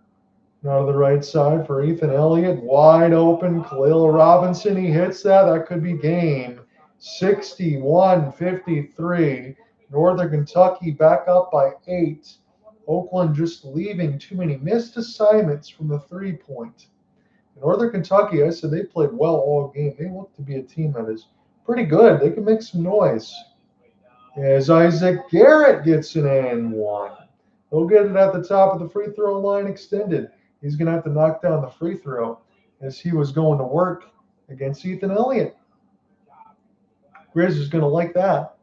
Now to the right side for Ethan Elliott. Wide open. Khalil Robinson, he hits that. That could be game. 61-53. Northern Kentucky back up by 8. Oakland just leaving too many missed assignments from the 3-point. Northern Kentucky, I said they played well all game. They look to be a team that is pretty good. They can make some noise. As Isaac Garrett gets an and one. He'll get it at the top of the free throw line extended. He's going to have to knock down the free throw as he was going to work against Ethan Elliott. Grizz is going to like that.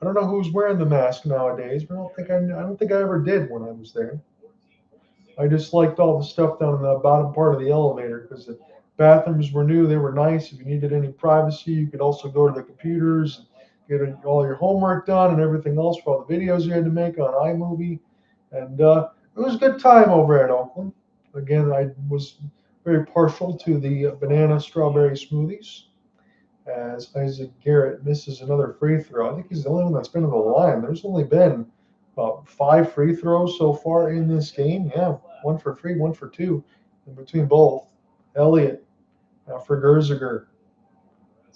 I don't know who's wearing the mask nowadays, but I don't think I ever did when I was there. I just liked all the stuff down in the bottom part of the elevator because the bathrooms were new. They were nice. If you needed any privacy, you could also go to the computers and get all your homework done and everything else for all the videos you had to make on iMovie. And it was a good time over at Oakland. Again, I was very partial to the banana strawberry smoothies. As Isaac Garrett misses another free throw. I think he's the only one that's been on the line. There's only been about 5 free throws so far in this game. Yeah, 1 for 3, 1 for 2 in between both. Elliott now for Gerziger.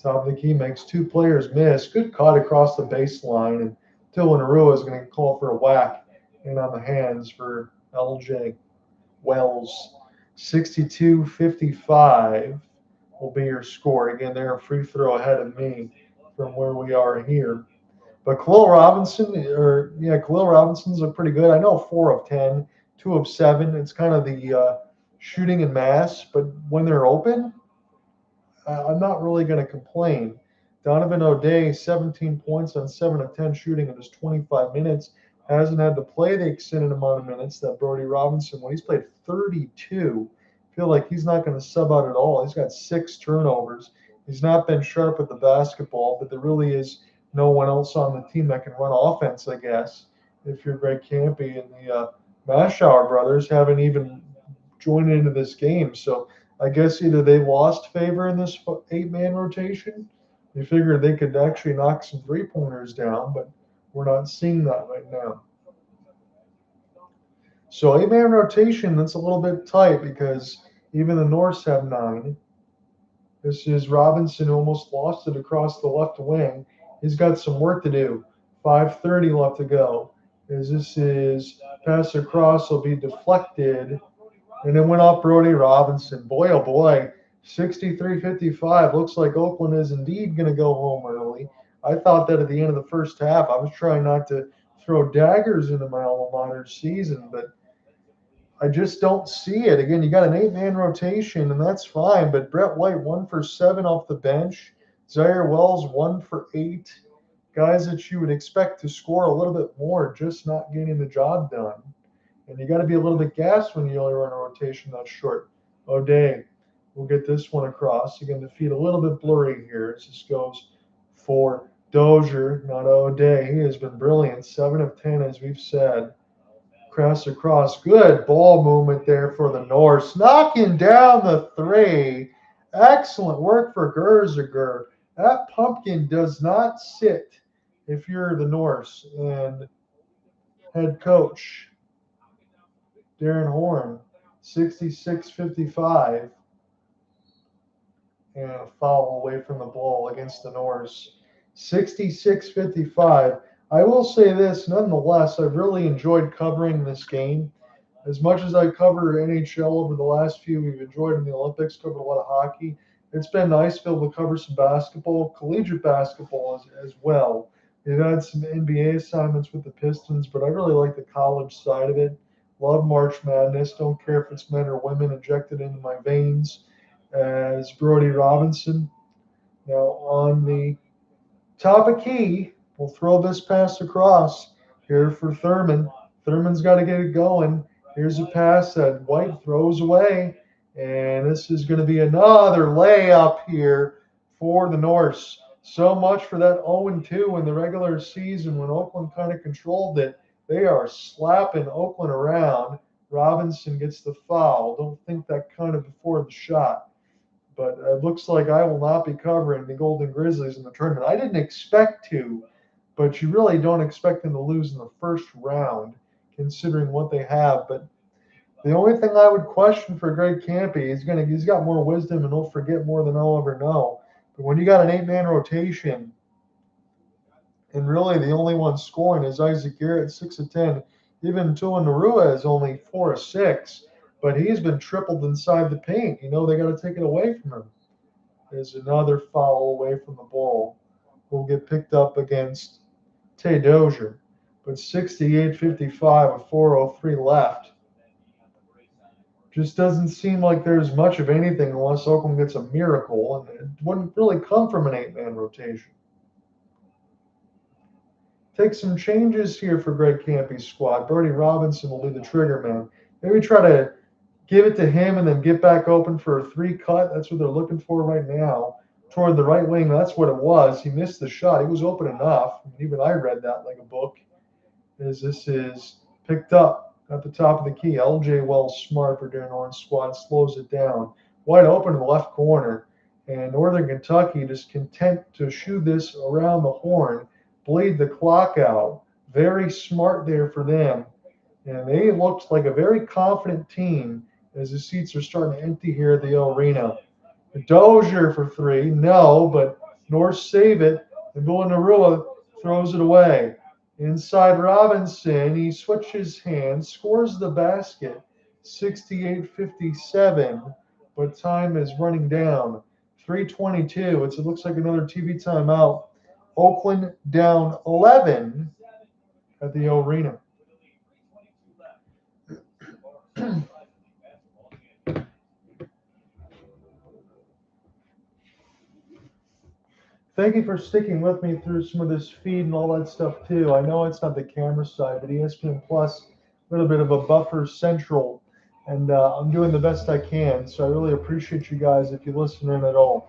Top of the key makes 2 players miss. Good cut across the baseline. And Dylan Arua is going to call for a whack in on the hands for LJ Wells. 62-55 will be your score. Again, they're a free throw ahead of me from where we are here. But Khalil Robinson's look pretty good. I know 4 of 10, 2 of 7. It's kind of the shooting in mass, but when they're open, I'm not really going to complain. Donovan O'Day, 17 points on 7 of 10 shooting in just 25 minutes. Hasn't had to play the extended amount of minutes that Brody Robinson, when he's played 32, feel like he's not going to sub out at all. He's got 6 turnovers. He's not been sharp with the basketball, but there really is no one else on the team that can run offense, I guess, if you're Greg Campy. And the Mashauer brothers haven't even joined into this game. So I guess either they lost favor in this 8-man rotation. You figured they could actually knock some three-pointers down, but we're not seeing that right now. So 8-man rotation, that's a little bit tight because even the Norse have 9. This is Robinson, who almost lost it across the left wing. He's got some work to do. 5:30 left to go. As this is pass across will be deflected. And it went off Brody Robinson. Boy, oh boy, 63-55. Looks like Oakland is indeed going to go home early. I thought that at the end of the first half. I was trying not to throw daggers into my alma mater season, but I just don't see it. Again, you got an 8-man rotation, and that's fine, but Brett White, 1 for 7 off the bench. Zaire Wells, 1 for 8. Guys that you would expect to score a little bit more, just not getting the job done. And you got to be a little bit gassed when you only run a rotation that short. O'Day will get this one across. Again, the feet a little bit blurry here as this goes for Dozier, not O'Day. He has been brilliant. 7 of 10, as we've said. Cross across. Good ball movement there for the Norse. Knocking down the 3. Excellent work for Gerziger. That pumpkin does not sit if you're the Norse. And head coach Darren Horn, 66-55. And a foul away from the ball against the Norse. 66-55. I will say this, nonetheless, I've really enjoyed covering this game. As much as I cover NHL over the last few, we've enjoyed in the Olympics, covered a lot of hockey. It's been nice to be able to cover some basketball, collegiate basketball as well. They've had some NBA assignments with the Pistons, but I really like the college side of it. Love March Madness. Don't care if it's men or women, injected into my veins as Brody Robinson. Now on the top of key, we'll throw this pass across here for Thurman. Thurman's got to get it going. Here's a pass that White throws away. And this is going to be another layup here for the Norse. So much for that 0-2 in the regular season when Oakland kind of controlled it. They are slapping Oakland around. Robinson gets the foul. Don't think that kind of before the shot. But it looks like I will not be covering the Golden Grizzlies in the tournament. I didn't expect to, but you really don't expect them to lose in the first round, considering what they have. But the only thing I would question for Greg Campy, he's got more wisdom and he'll forget more than I'll ever know. But when you got an 8-man rotation, and really the only one scoring is Isaac Garrett, 6 of 10. Even Tua Narua is only 4 of 6. But he's been tripled inside the paint. You know, they got to take it away from him. There's another foul away from the ball. Will get picked up against Tay Dozier. But 68-55 with 4:03 left. Just doesn't seem like there's much of anything unless Oakland gets a miracle. And it wouldn't really come from an 8-man rotation. Take some changes here for Greg Campy's squad. Brody Robinson will be the trigger man. Maybe try to give it to him and then get back open for a 3 cut. That's what they're looking for right now. Toward the right wing, that's what it was. He missed the shot. He was open enough. Even I read that like a book. As this is picked up at the top of the key. LJ Wells smart for Darren Horn's squad. Slows it down. Wide open in the left corner. And Northern Kentucky just content to shoot this around the horn. Bleed the clock out. Very smart there for them. And they looked like a very confident team as the seats are starting to empty here at the arena. Dozier for 3. No, but Norse save it. And Villanarua throws it away. Inside Robinson, he switches hands, scores the basket. 68-57, but time is running down. 3:22. It looks like another TV timeout Oakland down 11 at the arena. Thank you for sticking with me through some of this feed and all that stuff too. I know it's not the camera side, but ESPN Plus, a little bit of a buffer central, and I'm doing the best I can. So I really appreciate you guys if you listen in at all.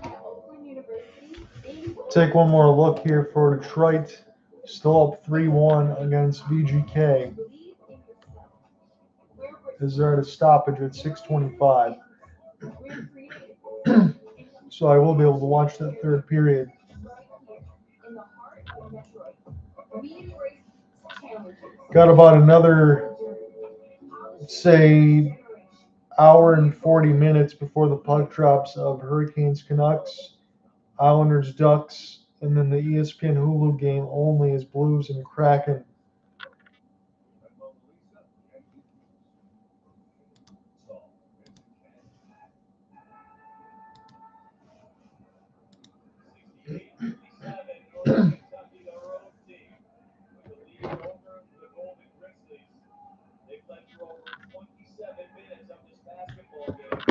At Oakland University, they Take one more look here for Detroit. Still up 3-1 against VGK. believe in yourself. Where Is there at a stoppage at 6:25. we're creative. So I will be able to watch that third period. Right here in the heart of Detroit. We embrace challenges. Got about another, say, hour and 40 minutes before the puck drops of Hurricanes Canucks, Islanders Ducks, and then the ESPN Hulu game only is Blues and Kraken. Kentucky, their own team, with the lead over the Golden Grizzlies. They've led for over 27 minutes of this basketball game.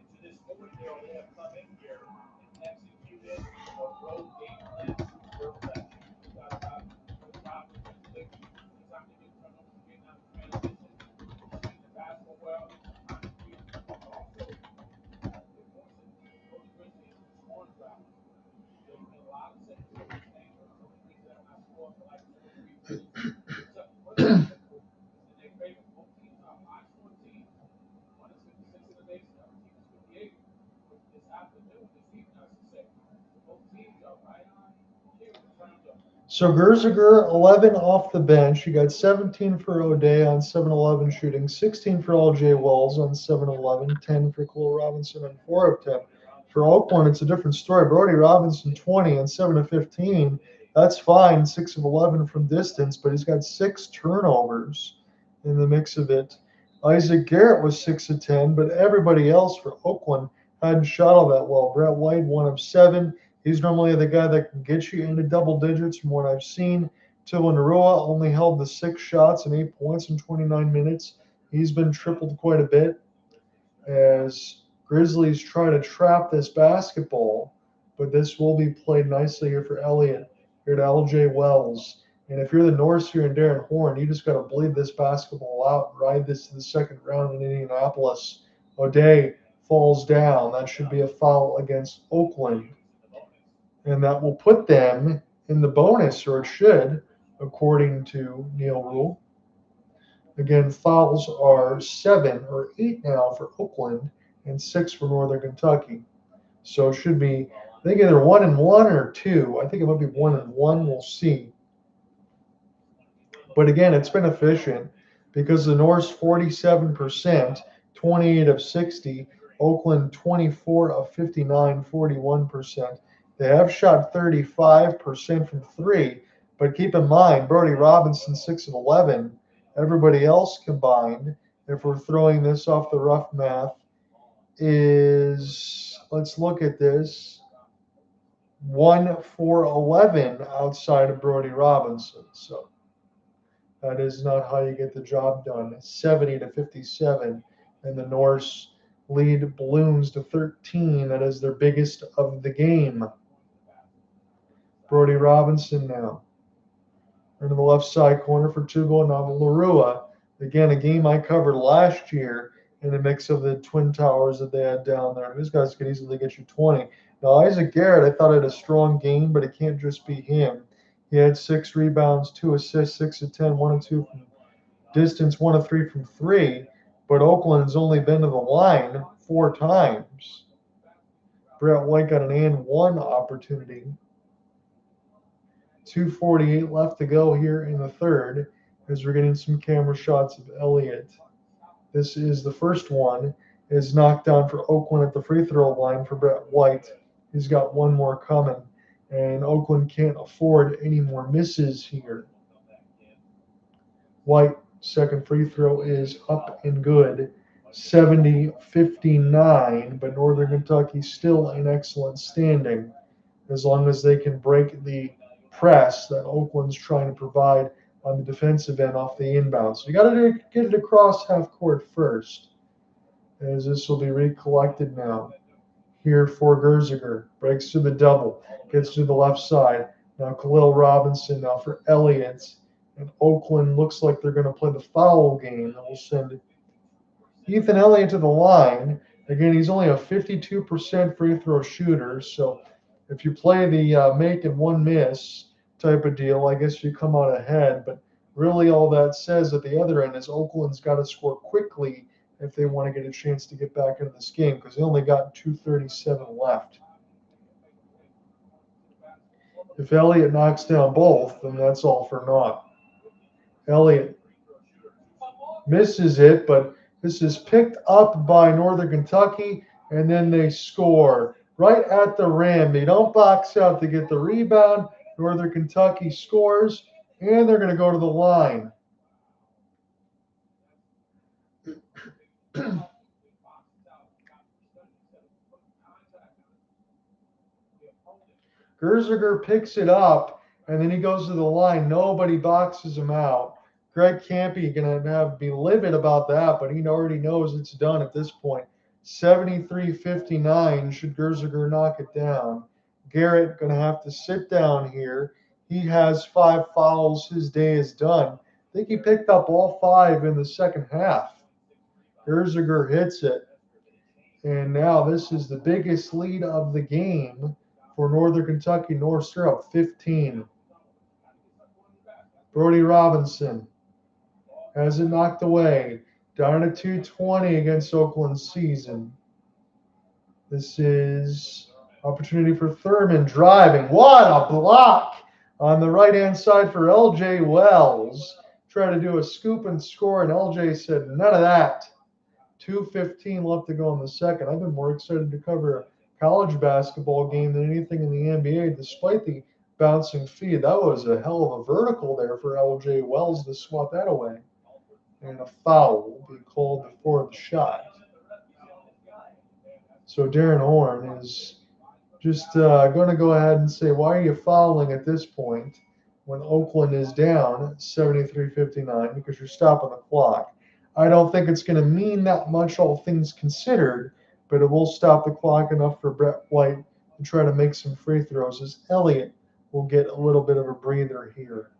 Into this window, they have come in here and executed a road game plan to perfection. We've got no problem with it. Anytime they get turnovers, getting out of transition, shooting the basketball well, contributing. Also, they're forcing the Golden Grizzlies to score drought. There's been a lot of sense in this game. Some of the things that are not scoring for like 2 or 3 minutes. So, what's simple is their favorite. Both teams are high scoring teams. One is 56 in the base, the other team is 58. This afternoon, this evening, I should say. Both teams are right on cue in terms of. So Gerziger, 11 off the bench. You got 17 for O'Day on 7-11 shooting, 16 for LJ Wells on 7-11, 10 for Cole Robinson on 4 of 10. For Oakland, it's a different story. Brody Robinson, 20 on 7 of 15. That's fine, 6 of 11 from distance, but he's got 6 turnovers in the mix of it. Isaac Garrett was 6 of 10, but everybody else for Oakland hadn't shot all that well. Brett White, 1 of 7. He's normally the guy that can get you into double digits from what I've seen. Tilanarua only held the 6 shots and 8 points in 29 minutes. He's been tripled quite a bit as Grizzlies try to trap this basketball, but this will be played nicely here for Elliott, here to LJ Wells. And if you're the Norse here and Darren Horn, you just got to bleed this basketball out and ride this to the second round in Indianapolis. O'Day falls down. That should be a foul against Oakland. And that will put them in the bonus, or it should, according to Neil Rule. Again, fouls are 7 or 8 now for Oakland and 6 for Northern Kentucky. So it should be, I think, either 1 and 1 or 2. I think it might be 1 and 1. We'll see. But again, it's been efficient because the Norse 47%, 28 of 60. Oakland 24 of 59, 41%. They have shot 35% from 3. But keep in mind, Brody Robinson 6 of 11. Everybody else combined, if we're throwing this off the rough math, is, let's look at this, 1 for 11 outside of Brody Robinson. So that is not how you get the job done. 70 to 57, and the Norse lead balloons to 13. That is their biggest of the game. Brody Robinson now. Into the left side corner for Tubo Navalarua. Again, a game I covered last year in a mix of the Twin Towers that they had down there. These guys could easily get you 20. Now, Isaac Garrett, I thought had a strong game, but it can't just be him. He had 6 rebounds, 2 assists, 6 of 10, 1 of 2 from distance, 1 of 3 from 3. But Oakland's only been to the line 4 times. Brett White got an and 1 opportunity. 2:48 left to go here in the third as we're getting some camera shots of Elliott. This is the first one. Is knocked down for Oakland at the free throw line for Brett White. He's got one more coming, and Oakland can't afford any more misses here. White, second free throw is up and good. 70-59, but Northern Kentucky still in excellent standing as long as they can break the press that Oakland's trying to provide on the defensive end off the inbound. So you got to get it across half court first, as this will be recollected now. Here for Gerziger, breaks through the double, gets to the left side. Now Khalil Robinson now for Elliott. And Oakland looks like they're going to play the foul game. That will send Ethan Elliott to the line. Again, he's only a 52% free throw shooter. So if you play the make and one miss type of deal, I guess you come out ahead. But really all that says at the other end is Oakland's got to score quickly if they want to get a chance to get back into this game because they only got 2:37 left. If Elliott knocks down both, then that's all for naught. Elliott misses it, but this is picked up by Northern Kentucky, and then they score right at the rim. They don't box out to get the rebound. Northern Kentucky scores, and they're going to go to the line. Gerziger picks it up, and then he goes to the line. Nobody boxes him out. Greg Campy going to be livid about that, but he already knows it's done at this point. 73-59 should Gerziger knock it down. Garrett going to have to sit down here. He has 5 fouls. His day is done. I think he picked up all 5 in the second half. Gerziger hits it. And now this is the biggest lead of the game for Northern Kentucky Norse. They're up 15. Brody Robinson has it knocked away. Down to 2:20 against Oakland season. This is opportunity for Thurman driving. What a block on the right-hand side for LJ Wells. Tried to do a scoop and score, and LJ said none of that. 2:15 left to go in the second. I've been more excited to cover a college basketball game than anything in the NBA, despite the bouncing feed. That was a hell of a vertical there for LJ Wells to swat that away. And a foul will be called before the shot. So Darren Horn is just going to go ahead and say, why are you fouling at this point when Oakland is down 73-59? Because you're stopping the clock. I don't think it's going to mean that much, all things considered, but it will stop the clock enough for Brett White to try to make some free throws, as Elliott will get a little bit of a breather here.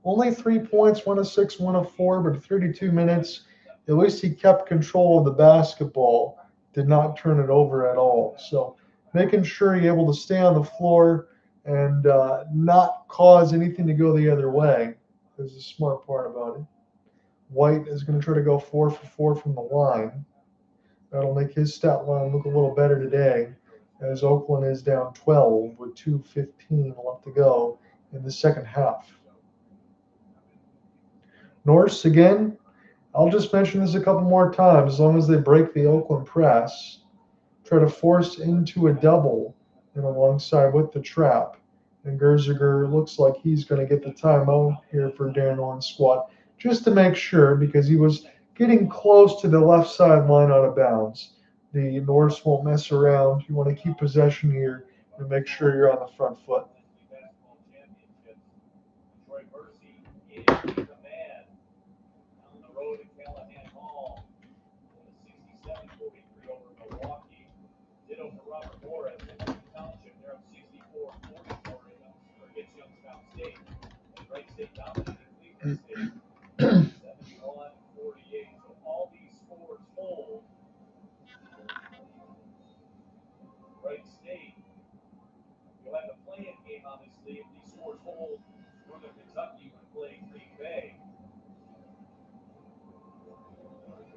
Only 3 points, 1 of 6, 1 of 4, but 32 minutes. At least he kept control of the basketball, did not turn it over at all. So making sure you're able to stay on the floor and not cause anything to go the other way is the smart part about it. White is going to try to go 4 for 4 from the line. That'll make his stat line look a little better today, as Oakland is down 12 with 2:15 left to go in the second half. Norse, again, I'll just mention this a couple more times. As long as they break the Oakland press, try to force into a double and alongside with the trap. And Gerziger looks like he's going to get the timeout here for Darren Horn's squad, just to make sure, because he was getting close to the left sideline out of bounds. The Norse won't mess around. You want to keep possession here and make sure you're on the front foot. Wright State. You'll have the play-in game, obviously, if these scores hold. Northern Kentucky would play Green Bay.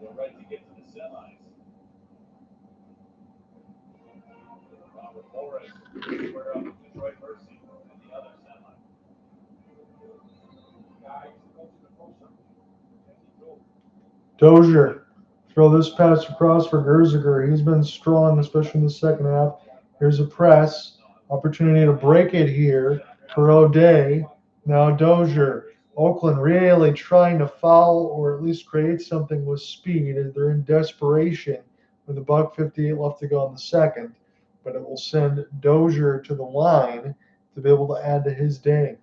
They're right to get to the semis. Robert Morris, square up with Detroit Mercy. Dozier, throw this pass across for Gerziger. He's been strong, especially in the second half. Here's a press. Opportunity to break it here for O'Day. Now Dozier. Oakland really trying to foul or at least create something with speed as they're in desperation with $1:58 left to go in the second. But it will send Dozier to the line to be able to add to his day.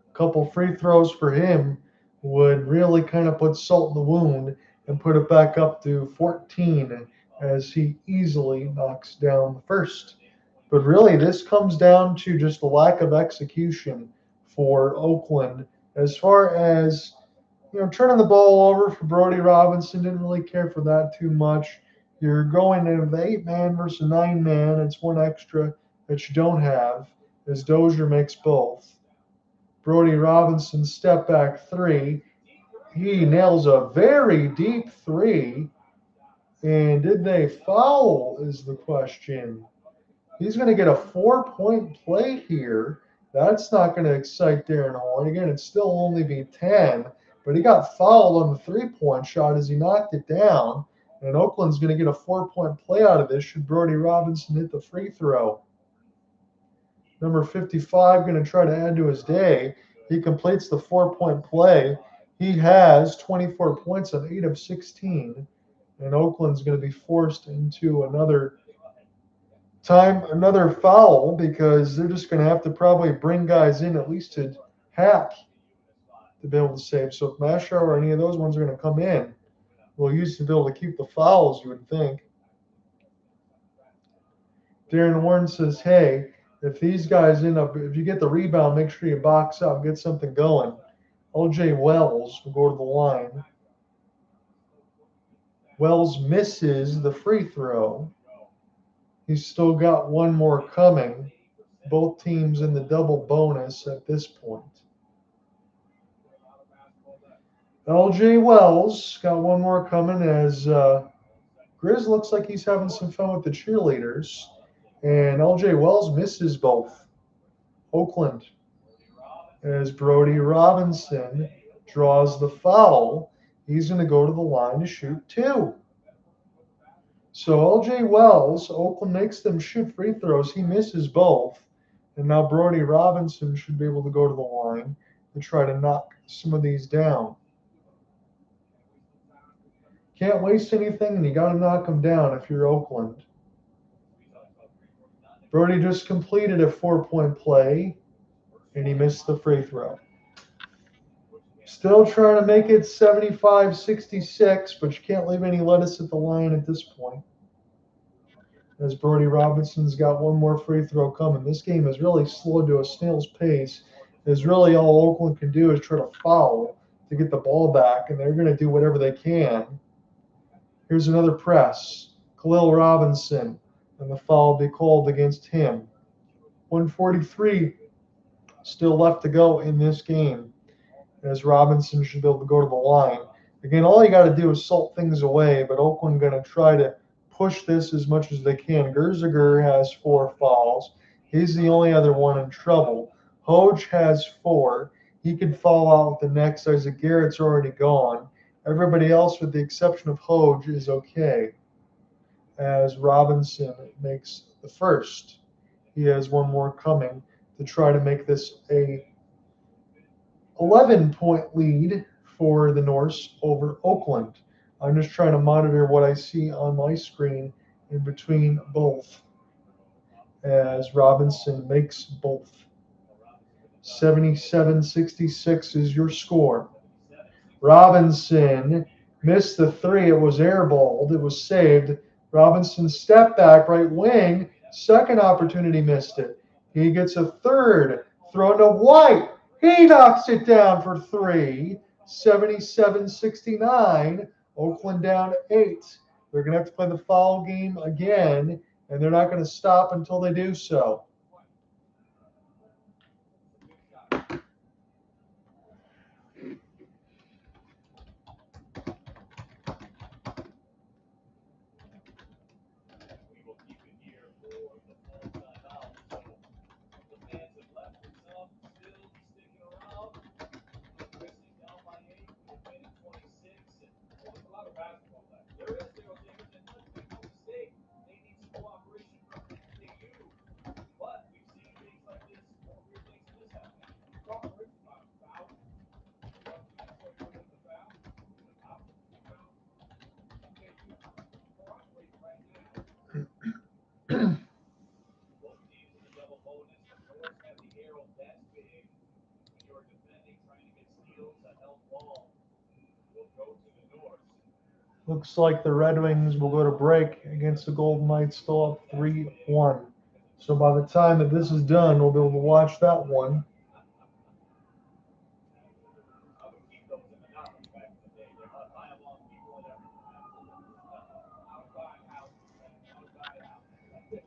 A couple free throws for him would really kind of put salt in the wound and put it back up to 14 as he easily knocks down the first. But really, this comes down to just the lack of execution for Oakland as far as, turning the ball over for Brody Robinson. Didn't really care for that too much. You're going into the 8-man versus 9-man. It's one extra that you don't have as Dozier makes both. Brody Robinson step back three. He nails a very deep three. And did they foul is the question. He's going to get a 4-point play here. That's not going to excite Darren Horn. Again, it'd still only be 10, but he got fouled on the 3-point shot as he knocked it down. And Oakland's going to get a 4-point play out of this should Brody Robinson hit the free throw. Number 55 going to try to add to his day. He completes the 4-point play. He has 24 points on 8 of 16. And Oakland's going to be forced into another foul because they're just going to have to probably bring guys in at least to hack to be able to save. So if Mashar or any of those ones are going to come in, we'll use to be able to keep the fouls, you would think. Darren Warren says, hey, if these guys if you get the rebound, make sure you box up, get something going. LJ Wells will go to the line. Wells misses the free throw. He's still got one more coming. Both teams in the double bonus at this point. LJ Wells got one more coming as Grizz looks like he's having some fun with the cheerleaders. And LJ Wells misses both. Oakland as Brody Robinson draws the foul. He's going to go to the line to shoot 2. So LJ Wells, Oakland makes them shoot free throws. He misses both. And now Brody Robinson should be able to go to the line to try to knock some of these down. Can't waste anything, and you got to knock them down if you're Oakland. Brody just completed a 4-point play, and he missed the free throw. Still trying to make it 75-66, but you can't leave any lettuce at the line at this point. As Brody Robinson's got one more free throw coming. This game is really slowed to a snail's pace. As really all Oakland can do is try to foul to get the ball back, and they're going to do whatever they can. Here's another press. Khalil Robinson, and the foul will be called against him. 1:43 still left to go in this game, as Robinson should be able to go to the line. Again, all you got to do is salt things away, but Oakland going to try to push this as much as they can. Gerziger has 4 fouls. He's the only other one in trouble. Hoge has 4. He could fall out with the next. Isaac Garrett's already gone. Everybody else, with the exception of Hoge, is okay. As Robinson makes the first. He has one more coming to try to make this a 11-point lead for the Norse over Oakland. I'm just trying to monitor what I see on my screen in between both as Robinson makes both. 77-66 is your score. Robinson missed the 3. It was airballed. It was saved. Robinson step back, right wing. Second opportunity, missed it. He gets a third. Thrown to White. He knocks it down for 3. 77-69. Oakland down 8. They're going to have to play the foul game again, and they're not going to stop until they do so. Looks like the Red Wings will go to break against the Golden Knights, still up 3-1. So by the time that this is done, we'll be able to watch that one. Here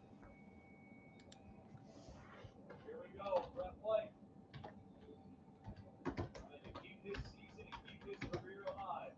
we go, ref play. Trying to keep this season and keep his career alive.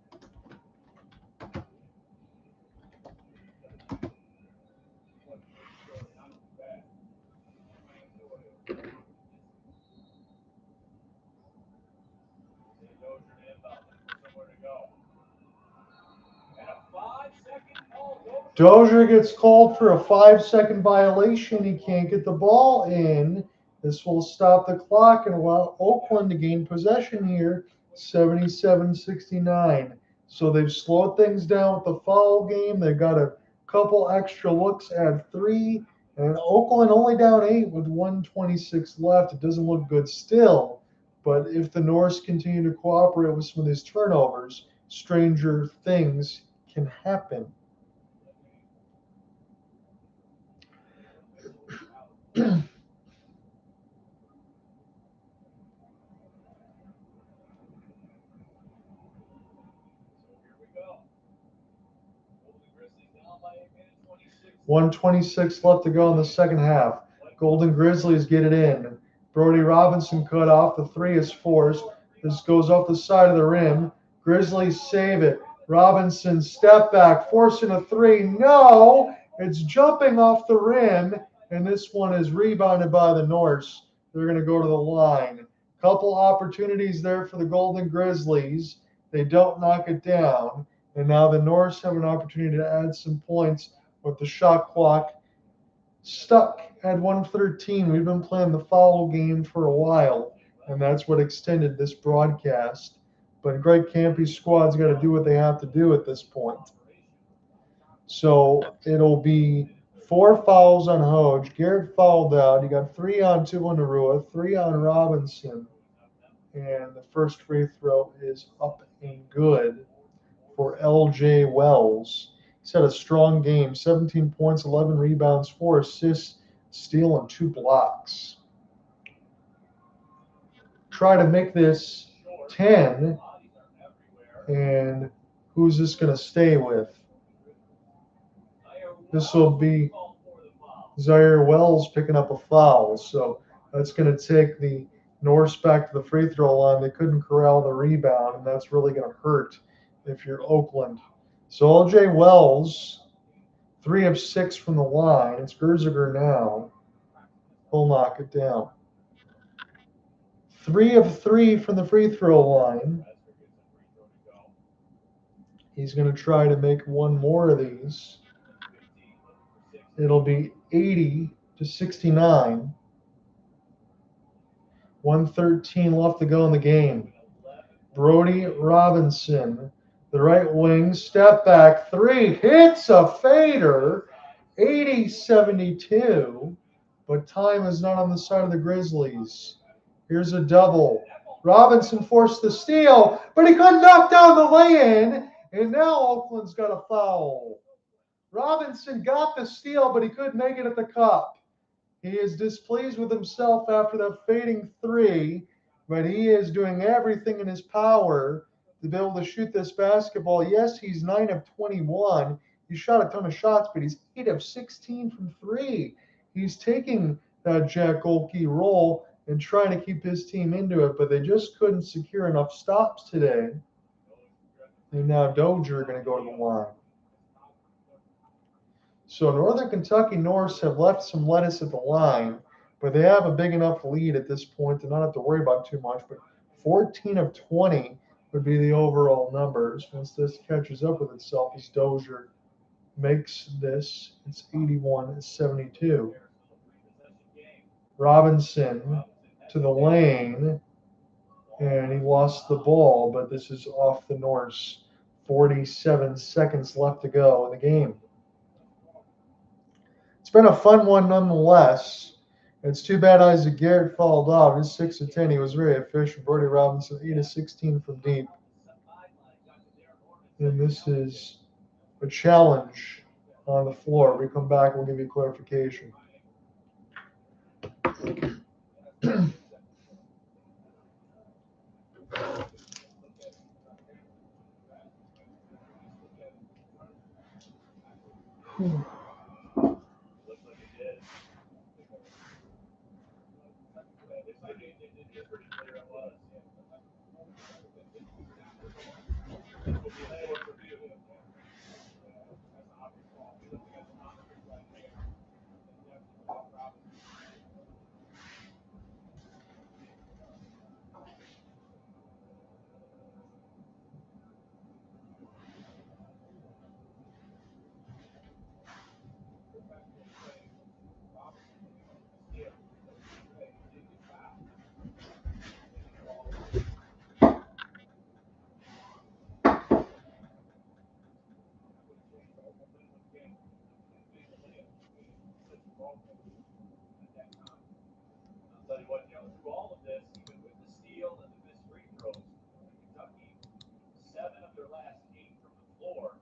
Dozier gets called for a 5-second violation. He can't get the ball in. This will stop the clock and allow Oakland to gain possession here, 77-69. So they've slowed things down with the foul game. They've got a couple extra looks at 3. And Oakland only down 8 with 1:26 left. It doesn't look good still. But if the Norse continue to cooperate with some of these turnovers, stranger things can happen. $1:26 left to go in the second half. Golden Grizzlies get it in. Brody Robinson cut off. The 3 is forced. This goes off the side of the rim. Grizzlies save it. Robinson step back, forcing a 3. No! It's jumping off the rim, and this one is rebounded by the Norse. They're going to go to the line. Couple opportunities there for the Golden Grizzlies. They don't knock it down. And now the Norse have an opportunity to add some points with the shot clock stuck at 1:13. We've been playing the foul game for a while, and that's what extended this broadcast. But Greg Campy's squad's got to do what they have to do at this point. So it'll be 4 fouls on Hoge. Garrett fouled out. You got 3 on Tuanarua, 3 on Robinson. And the first free throw is up and good for LJ Wells. He's had a strong game, 17 points, 11 rebounds, 4 assists, steal, and 2 blocks. Try to make this 10, and who's this going to stay with? This will be Zaire Wells picking up a foul, so that's going to take the Norse back to the free throw line. They couldn't corral the rebound, and that's really going to hurt if you're Oakland. So LJ Wells, 3 of 6 from the line. It's Gerziger now. He'll knock it down. 3 of 3 from the free throw line. He's going to try to make one more of these. It'll be 80-69. 1:13 left to go in the game. Brody Robinson, the right wing, step back 3, hits a fader, 80-72, but time is not on the side of the Grizzlies. Here's a double. Robinson forced the steal, but he couldn't knock down the lay-in, and now Oakland's got a foul. Robinson got the steal, but he couldn't make it at the cup. He is displeased with himself after that fading 3, but he is doing everything in his power to be able to shoot this basketball. Yes, he's 9 of 21. He shot a ton of shots, but he's 8 of 16 from 3. He's taking that Jack Golke role and trying to keep his team into it, but they just couldn't secure enough stops today. And now Dozier are going to go to the line. So Northern Kentucky Norse have left some lettuce at the line, but they have a big enough lead at this point to not have to worry about too much. But 14 of 20 would be the overall numbers. Once this catches up with itself, as Dozier makes this, it's 81-72. Robinson to the lane, and he lost the ball, but this is off the Norse. 47 seconds left to go in the game. It's been a fun one nonetheless. It's too bad Isaac Garrett fouled out. He's 6 of 10. He was very efficient. Brody Robinson, 8 of 16 from deep. And this is a challenge on the floor. We come back, we'll give you clarification. Looks like it did. They did pretty clear it was. Will be a court review. I'll tell you what, through all of this, even with the steal and the missed free throws, Kentucky, 7 of their last 8 from the floor.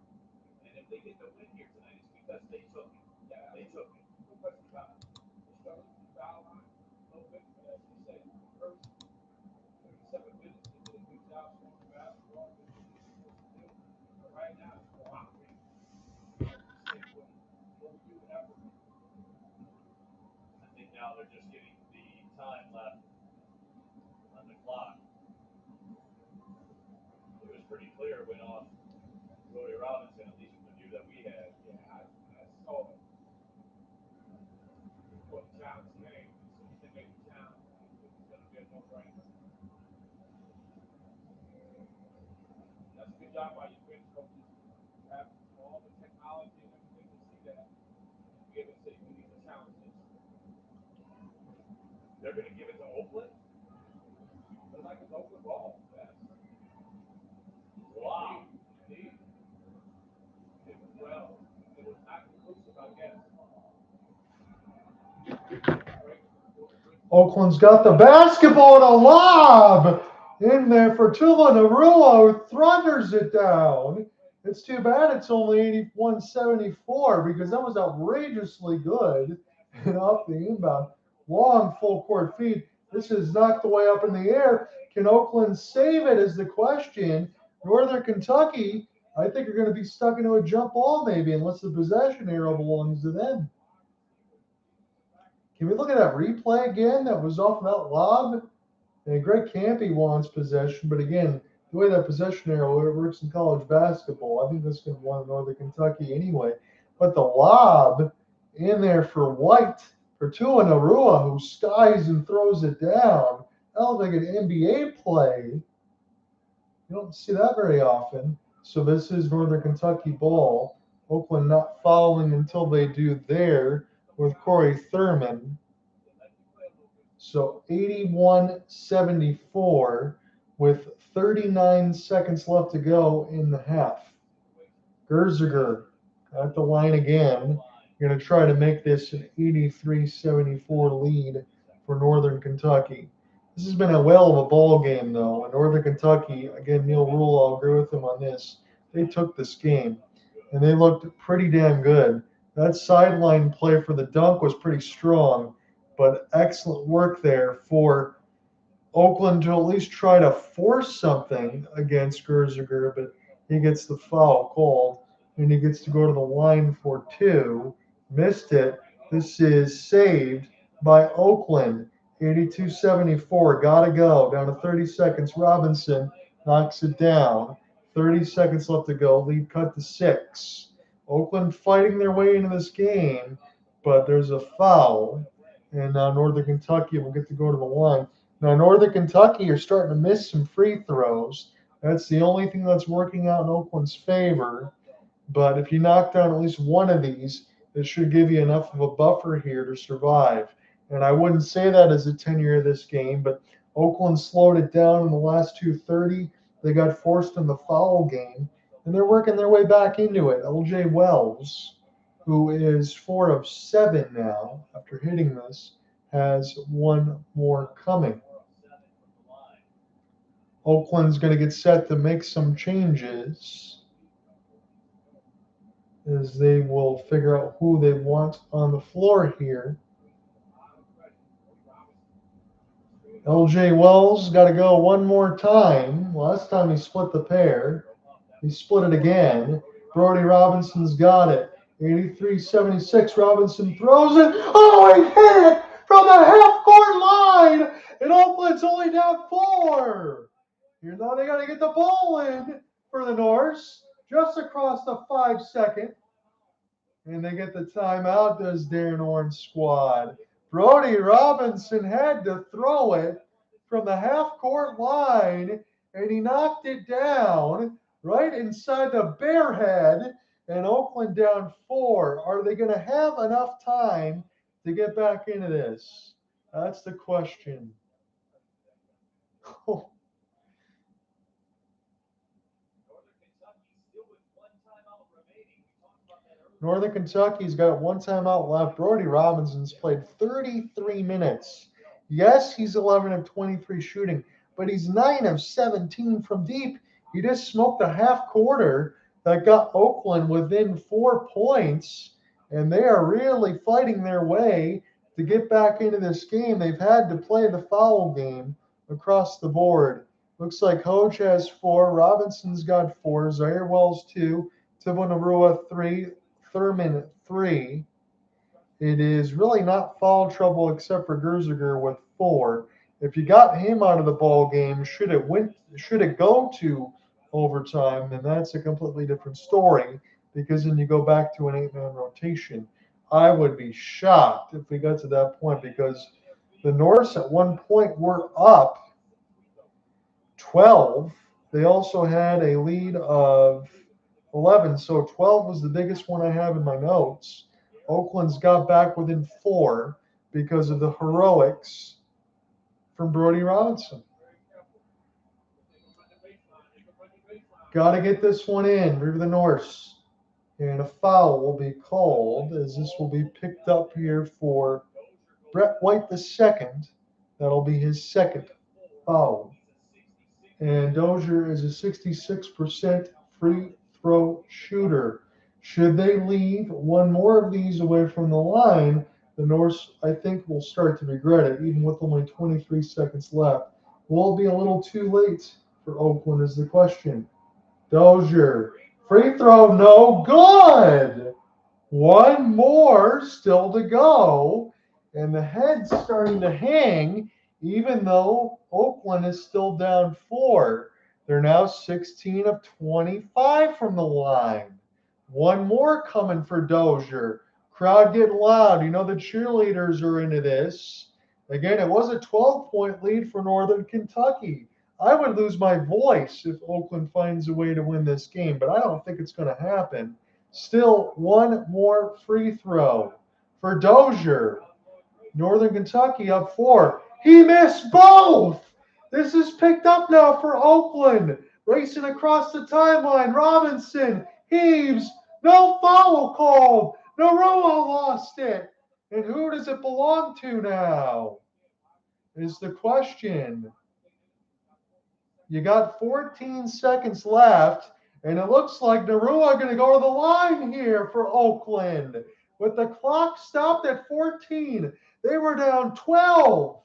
And if they get the win here tonight, it's because they took it. Yeah, they took it. No question about it. They started with the foul line. No good for that. As you say, first 37 minutes, they did a good job scoring the basketball. But right now, it's cooperating. I think now they're just getting the time left on the clock. It was pretty clear when off Brody Robinson, at least from the view that we had. Yeah, I saw it. What the challenge came. As soon as they make the challenge, it's going to be a no-brainer. That's a good job by your bench coaches. Have all the technology and everything to see that. Be able to say who needs a challenge is. They're going to give it to Oakland. They're like it's Oakland ball. Yes. Wow. Indeed. Well, it was not conclusive, I guess. Oakland's got the basketball and a lob in there for Tula Narulo, who thunders it down. It's too bad it's only 81-74 because that was outrageously good and off the inbound. Long full court feed. This is knocked the way up in the air. Can Oakland save it is the question. Northern Kentucky, I think, are going to be stuck into a jump ball maybe unless the possession arrow belongs to them. Can we look at that replay again? That was off that lob. And Greg Campy wants possession, but again, the way that possession arrow works in college basketball, I think that's going to want Northern Kentucky anyway. But the lob in there for White, for Tua Narua, who skies and throws it down. That looked like an NBA play. You don't see that very often. So this is Northern Kentucky ball. Oakland not fouling until they do there with Corey Thurman. So 81-74 with 39 seconds left to go in the half. Gerziger at the line again. You're going to try to make this an 83-74 lead for Northern Kentucky. This has been a whale of a ball game, though. And Northern Kentucky, again, Neil Rule, I'll agree with him on this. They took this game, and they looked pretty damn good. That sideline play for the dunk was pretty strong, but excellent work there for Oakland to at least try to force something against Gerziger, but he gets the foul called, and he gets to go to the line for 2. Missed it. This is saved by Oakland. 82-74. Gotta go. Down to 30 seconds. Robinson knocks it down. 30 seconds left to go. Lead cut to 6. Oakland fighting their way into this game, but there's a foul. And now Northern Kentucky will get to go to the line. Now, Northern Kentucky are starting to miss some free throws. That's the only thing that's working out in Oakland's favor. But if you knock down at least one of these, it should give you enough of a buffer here to survive. And I wouldn't say that as a tenure of this game, but Oakland slowed it down in the last 2:30. They got forced in the foul game, and they're working their way back into it. LJ Wells, who is 4 of 7 now after hitting this, has one more coming. Oakland's going to get set to make some changes. as they will figure out who they want on the floor here. LJ Wells got to go one more time. Last time he split the pair. He split it again. Brody Robinson's got it. 83-76. Robinson throws it. Oh, he hit it from the half-court line. And Oakland's only down 4. You know they got to get the ball in for the Norse. Just across the 5-second. And they get the timeout, does Darren Orn's squad. Brody Robinson had to throw it from the half-court line, and he knocked it down right inside the bear head, and Oakland down 4. Are they going to have enough time to get back into this? That's the question. Northern Kentucky's got one timeout left. Brody Robinson's played 33 minutes. Yes, he's 11 of 23 shooting, but he's 9 of 17 from deep. He just smoked a half quarter that got Oakland within 4 points, and they are really fighting their way to get back into this game. They've had to play the foul game across the board. Looks like Hoge has 4, Robinson's got 4, Zaire Wells 2, Tibonarua 3, Thurman 3. It is really not foul trouble except for Gerziger with 4. If you got him out of the ball game, should it go to overtime, then that's a completely different story, because then you go back to an 8-man rotation. I would be shocked if we got to that point, because the Norse at one point were up 12. They also had a lead of 11, so 12 was the biggest one I have in my notes. Oakland's got back within 4 because of the heroics from Brody Robinson. Got to get this one in, River the Norse. And a foul will be called, as this will be picked up here for Brett White II. That'll be his second foul. And Dozier is a 66% free throw shooter. Should they leave one more of these away from the line, the Norse, I think, will start to regret it, even with only 23 seconds left. Will it be a little too late for Oakland is the question. Dozier, free throw, no good. One more still to go, and the head's starting to hang, even though Oakland is still down 4. They're now 16 of 25 from the line. One more coming for Dozier. Crowd getting loud. You know the cheerleaders are into this. Again, it was a 12-point lead for Northern Kentucky. I would lose my voice if Oakland finds a way to win this game, but I don't think it's going to happen. Still, one more free throw for Dozier. Northern Kentucky up 4. He missed both. This is picked up now for Oakland. Racing across the timeline. Robinson heaves. No foul called. Narua lost it. And who does it belong to now? Is the question. You got 14 seconds left, and it looks like Narua going to go to the line here for Oakland. With the clock stopped at 14, they were down 12.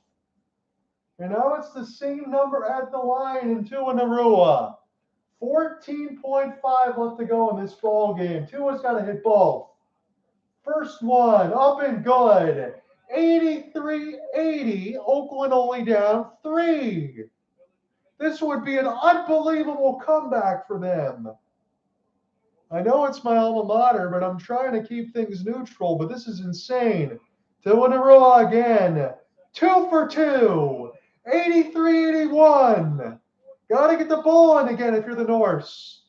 And now it's the same number at the line in Narua. 14.5 left to go in this ball game. Tua's got to hit both. First one, up and good. 83-80. Oakland only down 3. This would be an unbelievable comeback for them. I know it's my alma mater, but I'm trying to keep things neutral, but this is insane. Narua again. 2 for 2. 83-81. Got to get the ball in again if you're the Norse.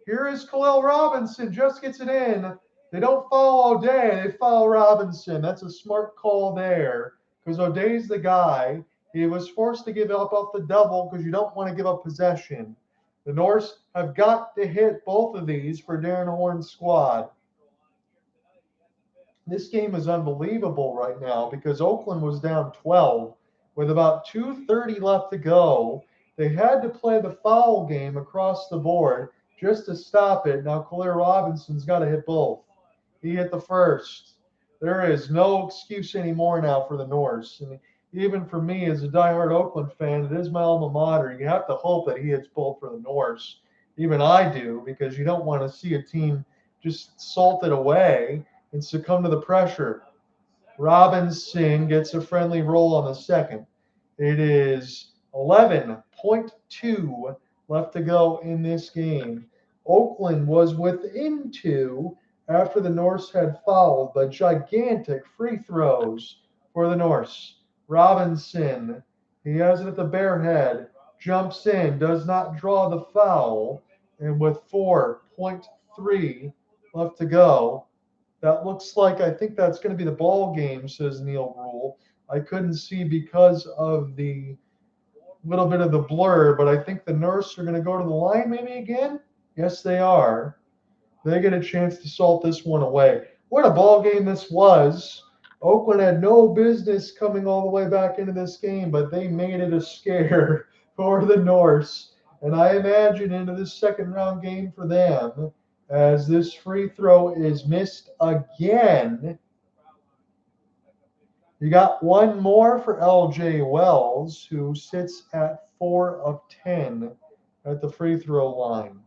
Here is Khalil Robinson. Just gets it in. They don't foul O'Day. They foul Robinson. That's a smart call there because O'Day's the guy. He was forced to give up off the double because you don't want to give up possession. The Norse have got to hit both of these for Darren Horn's squad. This game is unbelievable right now because Oakland was down 12 with about 2:30 left to go. They had to play the foul game across the board. just to stop it. Now, Brody Robinson's got to hit both. He hit the first. There is no excuse anymore now for the Norse. And even for me as a diehard Oakland fan, it is my alma mater. You have to hope that he hits both for the Norse. Even I do, because you don't want to see a team just salted away and succumb to the pressure. Robinson gets a friendly roll on the second. It is 11.2 left to go in this game. Oakland was within 2 after the Norse had fouled, but gigantic free throws for the Norse. Robinson, he has it at the bare head, jumps in, does not draw the foul, and with 4.3 left to go, that looks like, I think that's going to be the ball game, says Neil Rule. I couldn't see because of the little bit of the blur, but I think the Norse are going to go to the line maybe again. Yes, they are. They get a chance to salt this one away. What a ball game this was. Oakland had no business coming all the way back into this game, but they made it a scare for the Norse. And I imagine into this second round game for them, as this free throw is missed again. You got one more for LJ Wells, who sits at 4 of 10 at the free throw line.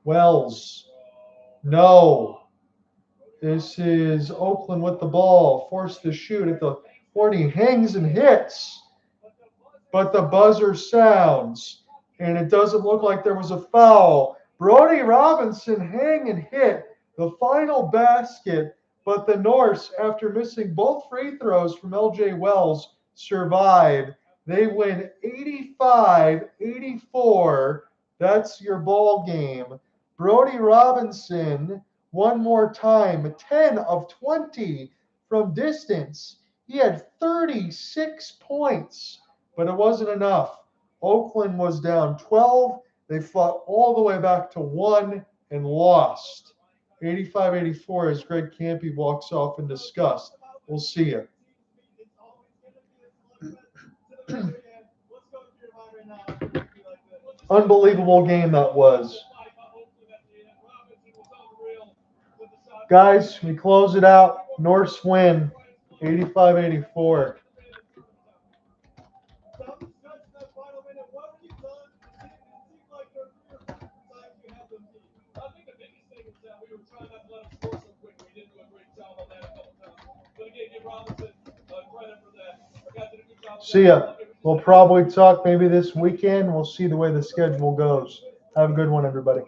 Wells, no. This is Oakland with the ball, forced to shoot at the 40, hangs and hits, but the buzzer sounds, and it doesn't look like there was a foul. Brody Robinson hang and hit the final basket, but the Norse, after missing both free throws from LJ Wells, survived. They win 85-84. That's your ball game. Brody Robinson, one more time, 10 of 20 from distance. He had 36 points, but it wasn't enough. Oakland was down 12. They fought all the way back to 1 and lost. 85-84 as Greg Campy walks off in disgust. We'll see you. Unbelievable game that was. Guys, we close it out. Norse win 85-84. See ya. We'll probably talk maybe this weekend. We'll see the way the schedule goes. Have a good one, everybody.